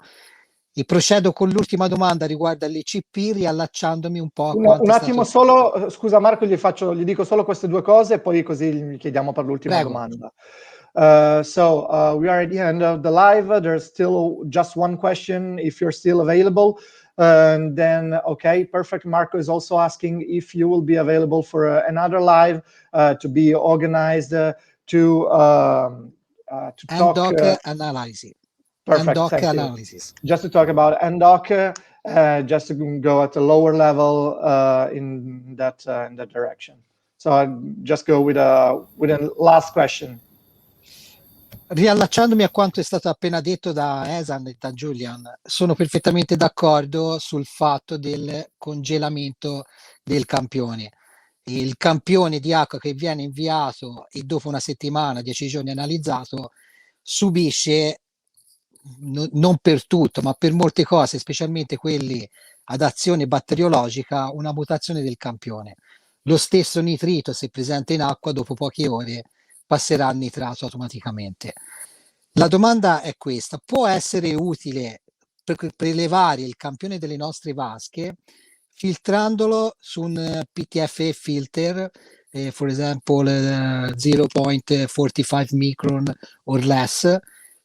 E procedo con l'ultima domanda riguardo all'ICP, riallacciandomi un po' a quanto un attimo solo, scusa Marco, gli dico solo queste due cose e poi così gli chiediamo per l'ultima domanda. We are at the end of the live. There's still just one question if you're still available. And then, okay, perfect. Marco is also asking if you will be available for another live to be organized to talk analysis. Perfect. End-hoc Thank you. analysis. Just to talk about end-hoc, just to go at a lower level in that direction. So I'll just go with a last question. Riallacciandomi a quanto è stato appena detto da Ehsan e da Julian, sono perfettamente d'accordo sul fatto del congelamento del campione. Il campione di acqua che viene inviato e dopo una settimana, 10 giorni analizzato, subisce, non per tutto, ma per molte cose, specialmente quelli ad azione batteriologica, una mutazione del campione. Lo stesso nitrito, se presente in acqua, dopo poche ore passerà al nitrato automaticamente. La domanda è questa: può essere utile per prelevare il campione delle nostre vasche filtrandolo su un PTFE filter, for example 0.45 micron or less,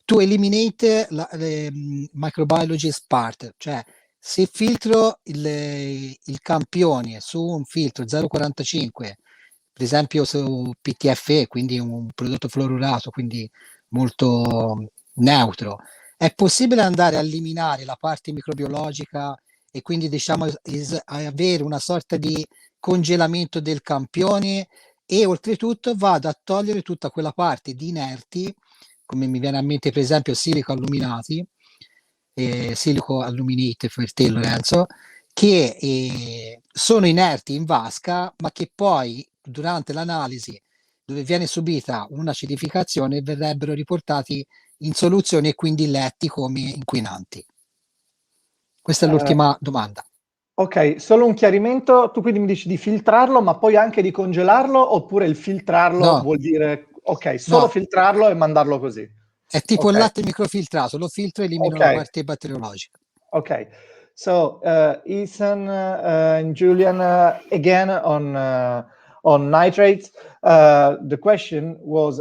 to eliminate the microbiologist part? Cioè, se filtro il campione su un filtro 0,45, per esempio su PTFE, quindi un prodotto fluorurato, quindi molto neutro, è possibile andare a eliminare la parte microbiologica e quindi diciamo avere una sorta di congelamento del campione, e oltretutto vado a togliere tutta quella parte di inerti, come mi viene a mente per esempio silico alluminati, silico alluminate per te Lorenzo, che sono inerti in vasca, ma che poi durante l'analisi, dove viene subita un'acidificazione, verrebbero riportati in soluzione e quindi letti come inquinanti. Questa è l'ultima domanda. Ok, solo un chiarimento. Tu quindi mi dici di filtrarlo, ma poi anche di congelarlo, oppure il filtrarlo vuol dire, ok, solo filtrarlo e mandarlo così? È tipo il latte microfiltrato, lo filtro e elimino la parte batteriologica. Okay, so Ehsan and Julian, again on nitrates. The question was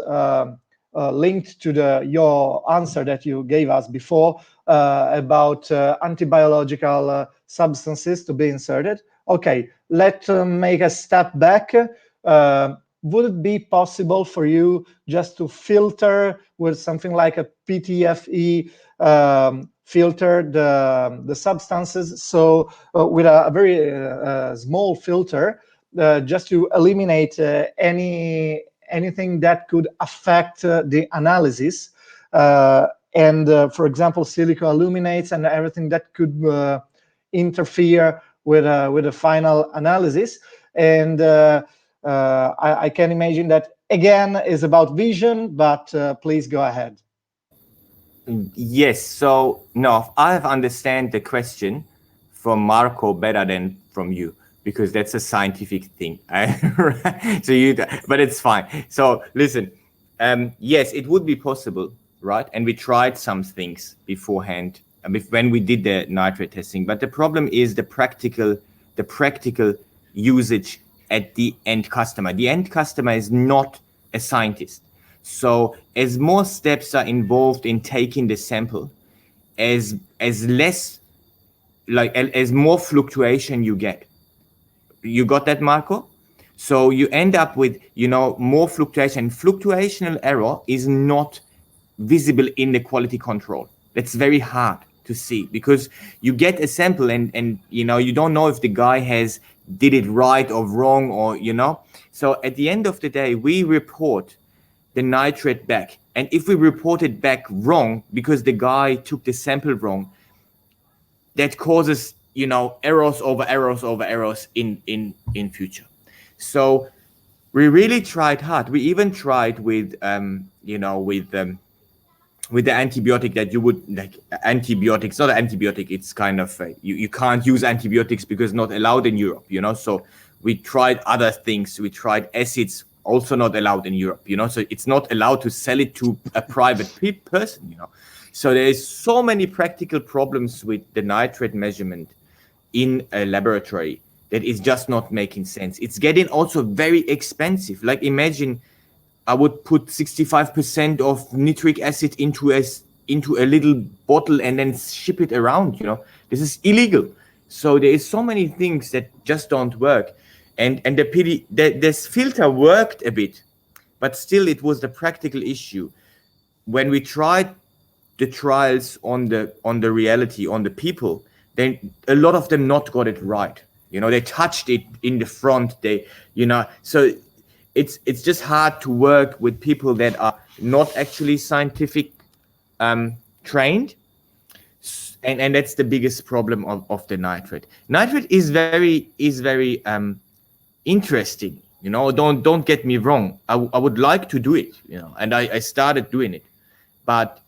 linked to your answer that you gave us before about antibiological substances to be inserted. Okay, let's make a step back. Would it be possible for you just to filter with something like a PTFE filter the substances? So with a very small filter, just to eliminate anything that could affect the analysis, and for example, silico aluminates and everything that could interfere with the final analysis. And I can imagine that again is about vision, but please go ahead. Yes, so no, I have understand the question from Marco better than from you, because that's a scientific thing. But it's fine. So listen, yes, it would be possible, right? And we tried some things beforehand when we did the nitrate testing. But the problem is the practical usage at the end customer. The end customer is not a scientist. So as more steps are involved in taking the sample, as more fluctuation you get. You got that, Marco? So you end up with, more fluctuation. Fluctuational error is not visible in the quality control. That's very hard to see, because you get a sample and you don't know if the guy did it right or wrong, or So at the end of the day, we report the nitrate back. And if we report it back wrong because the guy took the sample wrong, that causes, errors over errors in future. So we really tried hard. We even tried with, with the antibiotic that you would, like antibiotics, not an antibiotic, it's kind of, you can't use antibiotics because not allowed in Europe, So We tried other things. We tried acids, also not allowed in Europe, you know, so it's not allowed to sell it to a private person, you know. So there is so many practical problems with the nitrate measurement in a laboratory that is just not making sense. It's getting also very expensive. Like imagine I would put 65% of nitric acid into a little bottle and then ship it around, you know. This is illegal. So there is so many things that just don't work. And the pity that this filter worked a bit, but still it was the practical issue. When we tried the trials on the reality, on the people, then a lot of them not got it right. You know, they touched it in the front, so it's just hard to work with people that are not actually scientific trained. And that's the biggest problem of the nitrate. Nitrate is very interesting, you know. Don't get me wrong. I would like to do it, you know, and I started doing it, but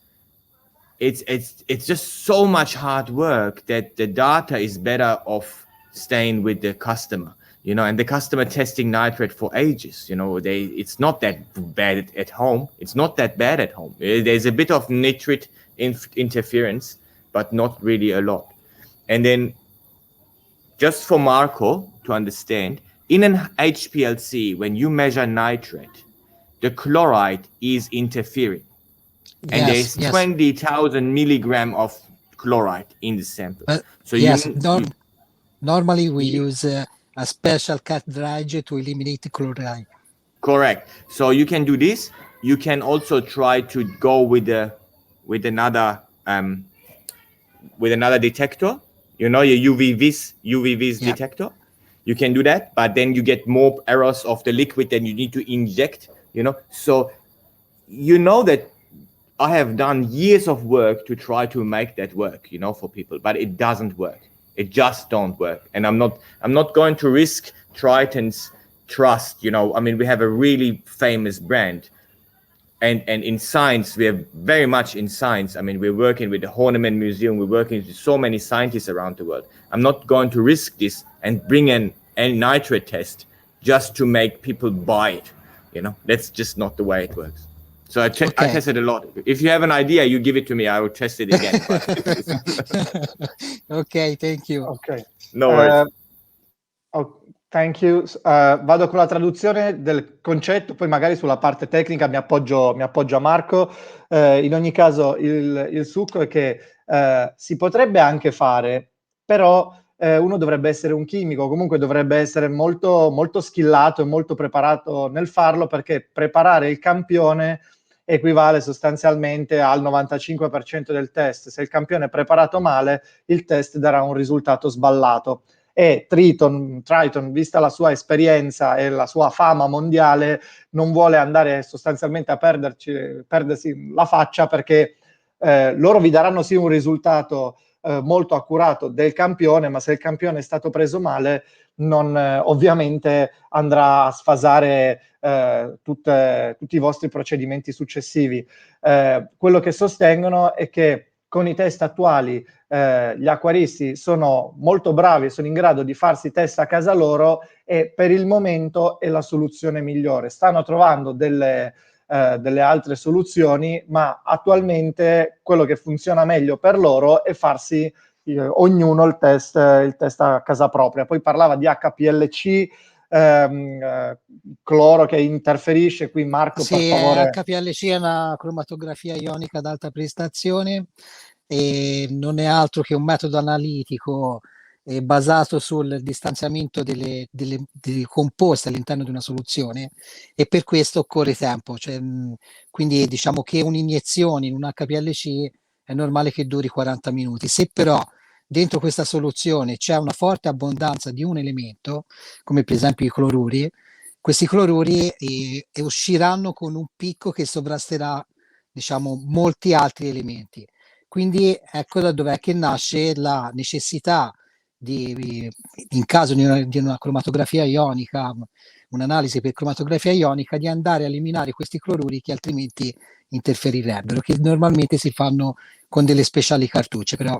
it's just so much hard work that the data is better off staying with the customer, you know, and the customer testing nitrate for ages, you know. It's not that bad at home. It's not that bad at home. There's a bit of nitrate interference, but not really a lot. And then just for Marco to understand, in an HPLC, when you measure nitrate, the chloride is interfering. And there's 20,000 milligram of chloride in the sample. So normally we use a special cartridge to eliminate the chloride. Correct. So you can do this. You can also try to go with another detector, you know, your UV-Vis detector. You can do that, but then you get more errors of the liquid than you need to inject, you know. So you know that I have done years of work to try to make that work, you know, for people, but it doesn't work. It just don't work. And I'm not going to risk Triton's trust, you know. I mean, we have a really famous brand. And in science, we are very much in science. I mean, we're working with the Horniman Museum. We're working with so many scientists around the world. I'm not going to risk this and bring a nitrate test just to make people buy it. You know, that's just not the way it works. So I tested a lot. If you have an idea, you give it to me. I will test it again. Ok, thank you. Ok. No worries. Thank you. Vado con la traduzione del concetto, poi magari sulla parte tecnica mi appoggio a Marco. In ogni caso il succo è che si potrebbe anche fare, però uno dovrebbe essere un chimico, comunque dovrebbe essere molto, molto skillato e molto preparato nel farlo, perché preparare il campione equivale sostanzialmente al 95% del test. Se il campione è preparato male, il test darà un risultato sballato. E Triton, vista la sua esperienza e la sua fama mondiale, non vuole andare sostanzialmente a perdersi la faccia, perché loro vi daranno sì un risultato molto accurato del campione, ma se il campione è stato preso male, non ovviamente andrà a sfasare tutti i vostri procedimenti successivi. Quello che sostengono è che con i test attuali gli acquaristi sono molto bravi, sono in grado di farsi test a casa loro, e per il momento è la soluzione migliore. Stanno trovando delle altre soluzioni, ma attualmente quello che funziona meglio per loro è farsi ognuno il test a casa propria. Poi parlava di HPLC, cloro che interferisce. Qui Marco, per favore. HPLC è una cromatografia ionica ad alta prestazione e non è altro che un metodo analitico basato sul distanziamento delle composte all'interno di una soluzione, e per questo occorre tempo. Quindi diciamo che un'iniezione in un HPLC è normale che duri 40 minuti. Se però dentro questa soluzione c'è una forte abbondanza di un elemento, come per esempio i cloruri, questi cloruri usciranno con un picco che sovrasterà, diciamo, molti altri elementi. Quindi ecco da dov'è che nasce la necessità in caso di una cromatografia ionica, un'analisi per cromatografia ionica, di andare a eliminare questi cloruri che altrimenti interferirebbero, che normalmente si fanno con delle speciali cartucce, però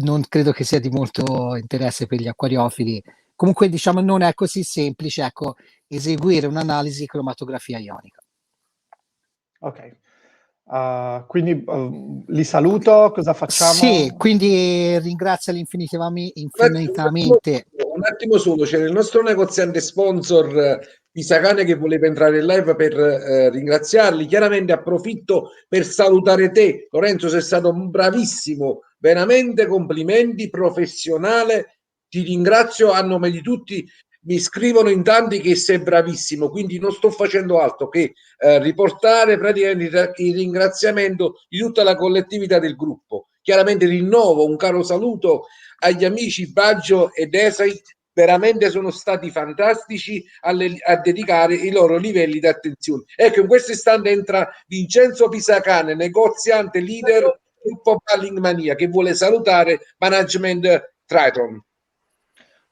non credo che sia di molto interesse per gli acquariofili comunque diciamo non è così semplice, ecco, eseguire un'analisi cromatografia ionica. Ok. Quindi li saluto, cosa facciamo? Sì, quindi ringrazio infinitamente. Un attimo solo, c'era il nostro negoziante sponsor Pisacane che voleva entrare in live per ringraziarli. Chiaramente approfitto per salutare te, Lorenzo, sei stato bravissimo, veramente complimenti, professionale. Ti ringrazio a nome di tutti. Mi scrivono in tanti che sei bravissimo, quindi non sto facendo altro che riportare praticamente il ringraziamento di tutta la collettività del gruppo. Chiaramente rinnovo un caro saluto agli amici Baggio ed Ehsan, veramente sono stati fantastici a dedicare i loro livelli di attenzione. Ecco, in questo istante entra Vincenzo Pisacane, negoziante leader gruppo Balling Mania, che vuole salutare management Triton.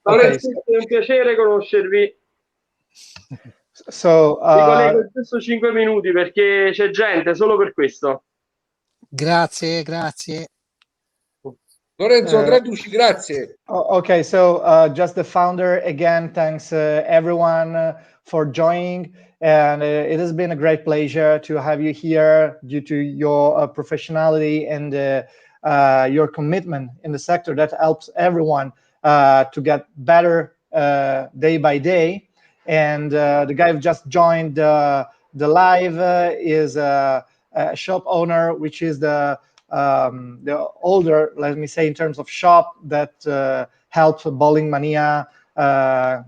Okay, è un piacere conoscervi. So, mi collego in questo 5 minuti perché c'è gente, solo per questo. Grazie. Lorenzo, traduci, grazie. Okay, so just the founder again, thanks everyone for joining, and it has been a great pleasure to have you here due to your professionality and your commitment in the sector that helps everyone to get better day by day. And the guy who just joined the live is a shop owner, which is the older, let me say, in terms of shop that helps Bowling Mania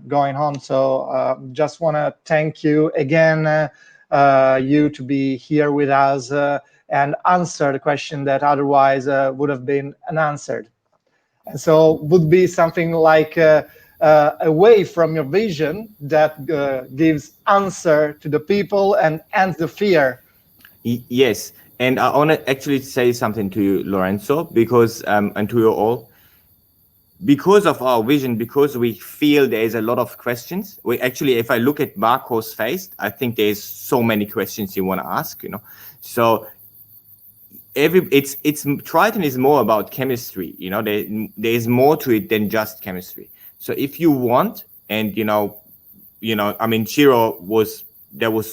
going on. So just want to thank you again, you to be here with us and answer the question that otherwise would have been unanswered. And so would be something like away from your vision that gives answer to the people and ends the fear. Yes. And I want to actually say something to you, Lorenzo, because, and to you all, because of our vision, because we feel there's a lot of questions. We actually, if I look at Marco's face, I think there's so many questions you want to ask, you know. So it's Triton is more about chemistry, you know. There's more to it than just chemistry. So if you want, and you know, I mean, Ciro was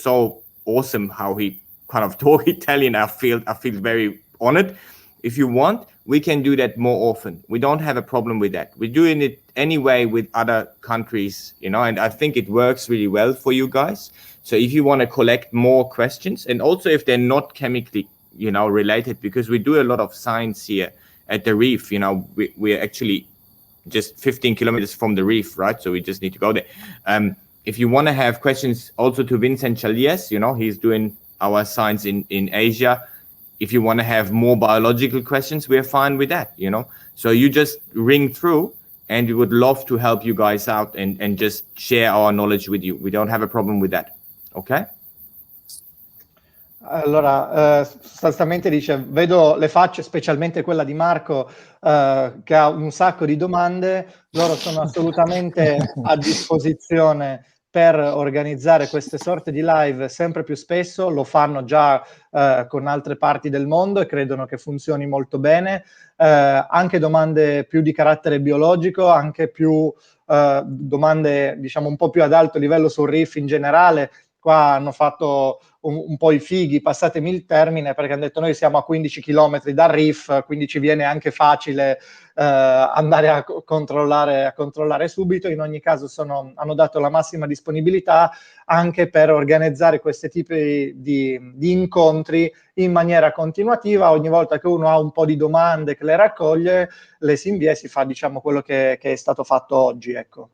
so awesome how he kind of talk Italian. I feel very honored. If you want, we can do that more often. We don't have a problem with that. We're doing it anyway with other countries, you know, and I think it works really well for you guys. So if you want to collect more questions, and also if they're not chemically, you know, related, because we do a lot of science here at the reef, you know, we're actually just 15 kilometers from the reef, right? So we just need to go there. If you want to have questions also to Vincent Chalies, you know, he's doing our science in Asia. If you want to have more biological questions, we're fine with that, you know. So you just ring through, and we would love to help you guys out and just share our knowledge with you. We don't have a problem with that. Okay? Allora, sostanzialmente dice, vedo le facce, specialmente quella di Marco, che ha un sacco di domande. Loro sono assolutamente a disposizione per organizzare queste sorte di live sempre più spesso. Lo fanno già con altre parti del mondo e credono che funzioni molto bene. Anche domande più di carattere biologico, anche più domande, diciamo, un po' più ad alto livello sul reef in generale. Qua hanno fatto un po' i fighi, passatemi il termine, perché hanno detto noi siamo a 15 km dal reef, quindi ci viene anche facile andare a controllare subito. In ogni caso hanno dato la massima disponibilità anche per organizzare questi tipi di incontri in maniera continuativa. Ogni volta che uno ha un po' di domande, che le raccoglie, le si invia e si fa, diciamo, quello che è stato fatto oggi, ecco.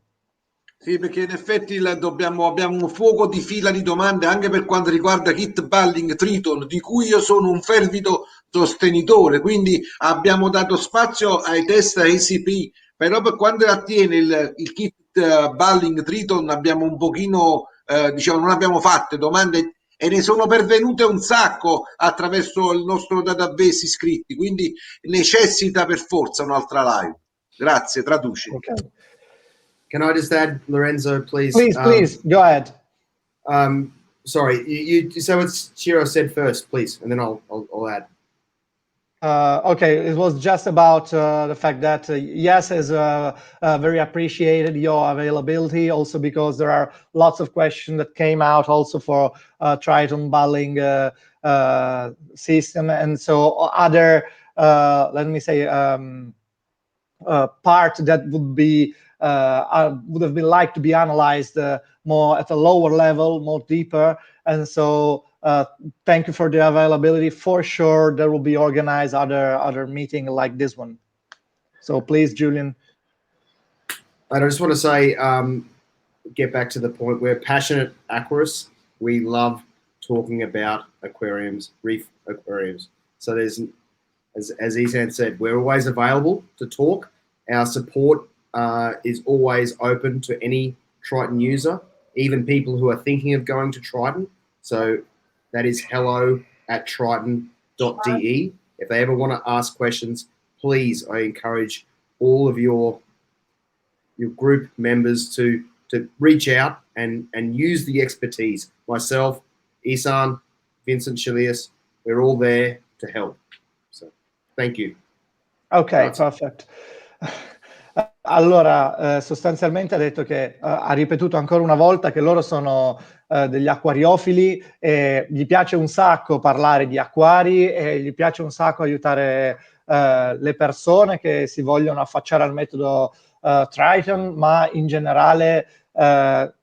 Sì, perché in effetti abbiamo un fuoco di fila di domande anche per quanto riguarda Kit Balling Triton, di cui io sono un fervido sostenitore, quindi abbiamo dato spazio ai test ACP, però per quanto attiene il Kit Balling Triton abbiamo un pochino, diciamo, non abbiamo fatte domande e ne sono pervenute un sacco attraverso il nostro database iscritti, quindi necessita per forza un'altra live. Grazie, traduci. Okay. Can I just add, Lorenzo, please? Please, go ahead. Sorry, you so it's Ciro said first, please, and then I'll add. Okay, it was just about the fact that yes, is very appreciated your availability, also because there are lots of questions that came out also for Triton bulling system, and so other, let me say, part that would have been like to be analyzed more at a lower level, more deeper, and so thank you for the availability. For sure, there will be organized other meeting like this one. So please, Julian. I just want to say, get back to the point. We're passionate aquarists. We love talking about aquariums, reef aquariums. So there's, as Ehsan said, we're always available to talk. Our support is always open to any Triton user, even people who are thinking of going to Triton. So that is hello@triton.de. If they ever want to ask questions, please, I encourage all of your group members to reach out and use the expertise. Myself, Ehsan, Vincent Chilius, we're all there to help. So thank you. Ok, perfect. Allora, sostanzialmente ha detto che ha ripetuto ancora una volta che loro sono degli acquariofili e gli piace un sacco parlare di acquari e gli piace un sacco aiutare le persone che si vogliono affacciare al metodo Triton, ma in generale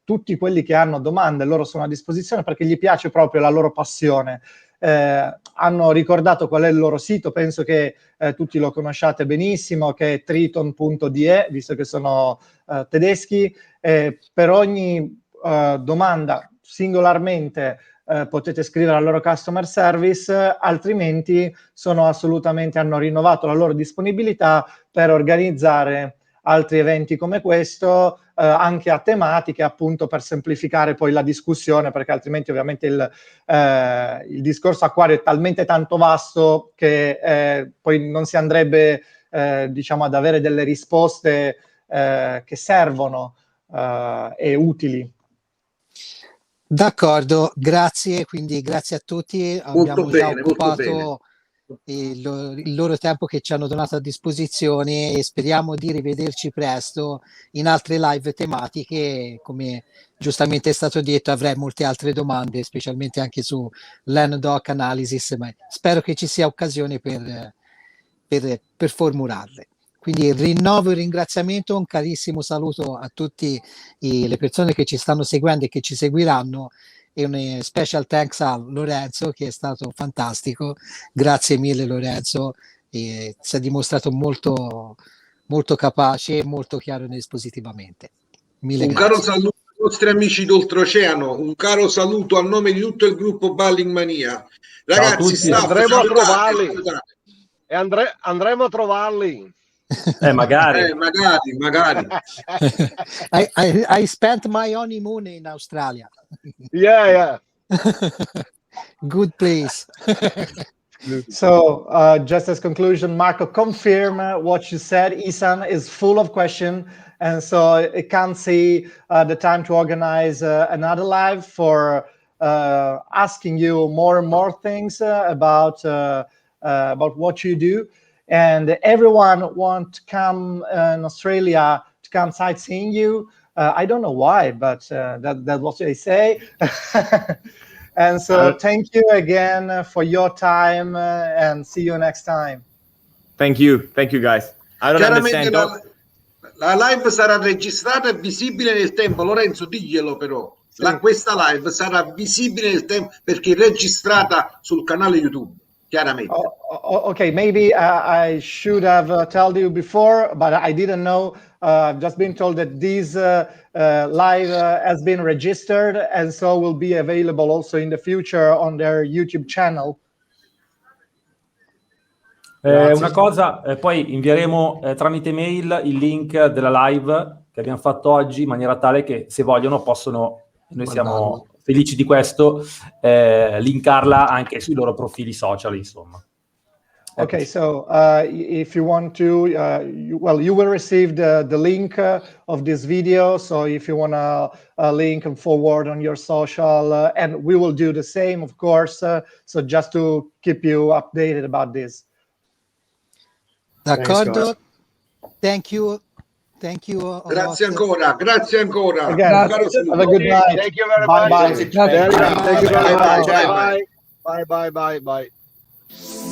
tutti quelli che hanno domande loro sono a disposizione perché gli piace proprio la loro passione. Hanno ricordato qual è il loro sito, penso che tutti lo conosciate benissimo, che è triton.de, visto che sono tedeschi. Per ogni domanda singolarmente potete scrivere al loro customer service, altrimenti hanno rinnovato la loro disponibilità per organizzare altri eventi come questo, anche a tematiche, appunto per semplificare poi la discussione, perché altrimenti ovviamente il discorso acquario è talmente tanto vasto che poi non si andrebbe diciamo ad avere delle risposte che servono e utili. D'accordo, grazie, quindi grazie a tutti. Abbiamo già occupato il loro tempo che ci hanno donato a disposizione e speriamo di rivederci presto in altre live tematiche. Come giustamente è stato detto, avrei molte altre domande, specialmente anche su l'N-Doc Analysis, ma spero che ci sia occasione per formularle. Quindi rinnovo il ringraziamento, un carissimo saluto a tutte le persone che ci stanno seguendo e che ci seguiranno, e un special thanks a Lorenzo, che è stato fantastico. Grazie mille Lorenzo, si è dimostrato molto, molto capace e molto chiaro espositivamente. Mille grazie. Caro saluto ai nostri amici d'oltreoceano, un caro saluto a nome di tutto il gruppo Balling Mania. Ragazzi, andremo a trovarli e andremo a trovarli. Magari. Magari. I spent my honeymoon in Australia. Yeah. Good place. So, just as conclusion, Marco, confirm what you said. Ehsan is full of questions, and so I can't see the time to organize another live for asking you more and more things about what you do. And everyone wants to come in Australia to come sightseeing you. I don't know why, but that's what they say. And so thank you again for your time and see you next time. Thank you guys. I don't understand. La live sarà registrata e visibile nel tempo. Lorenzo, diglielo però. Questa live sarà visibile nel tempo perché è registrata sul canale YouTube. Chiaramente. Okay, maybe I should have told you before, but I didn't know. I've just been told that this live has been registered, and so will be available also in the future on their YouTube channel. Una cosa, poi invieremo tramite mail il link della live che abbiamo fatto oggi, in maniera tale che se vogliono possono, noi siamo felici di questo, linkarla anche sui loro profili social, insomma. Okay, so if you want to, you will receive the link of this video. So if you want to link and forward on your social, and we will do the same, of course. So just to keep you updated about this. D'accordo? Thank you. Grazie ancora, grazie ancora. Again, Caro saluto. have a good night. Thank you very Bye much. bye. Thank you very Bye, much. bye, bye, Bye bye. Bye bye bye bye.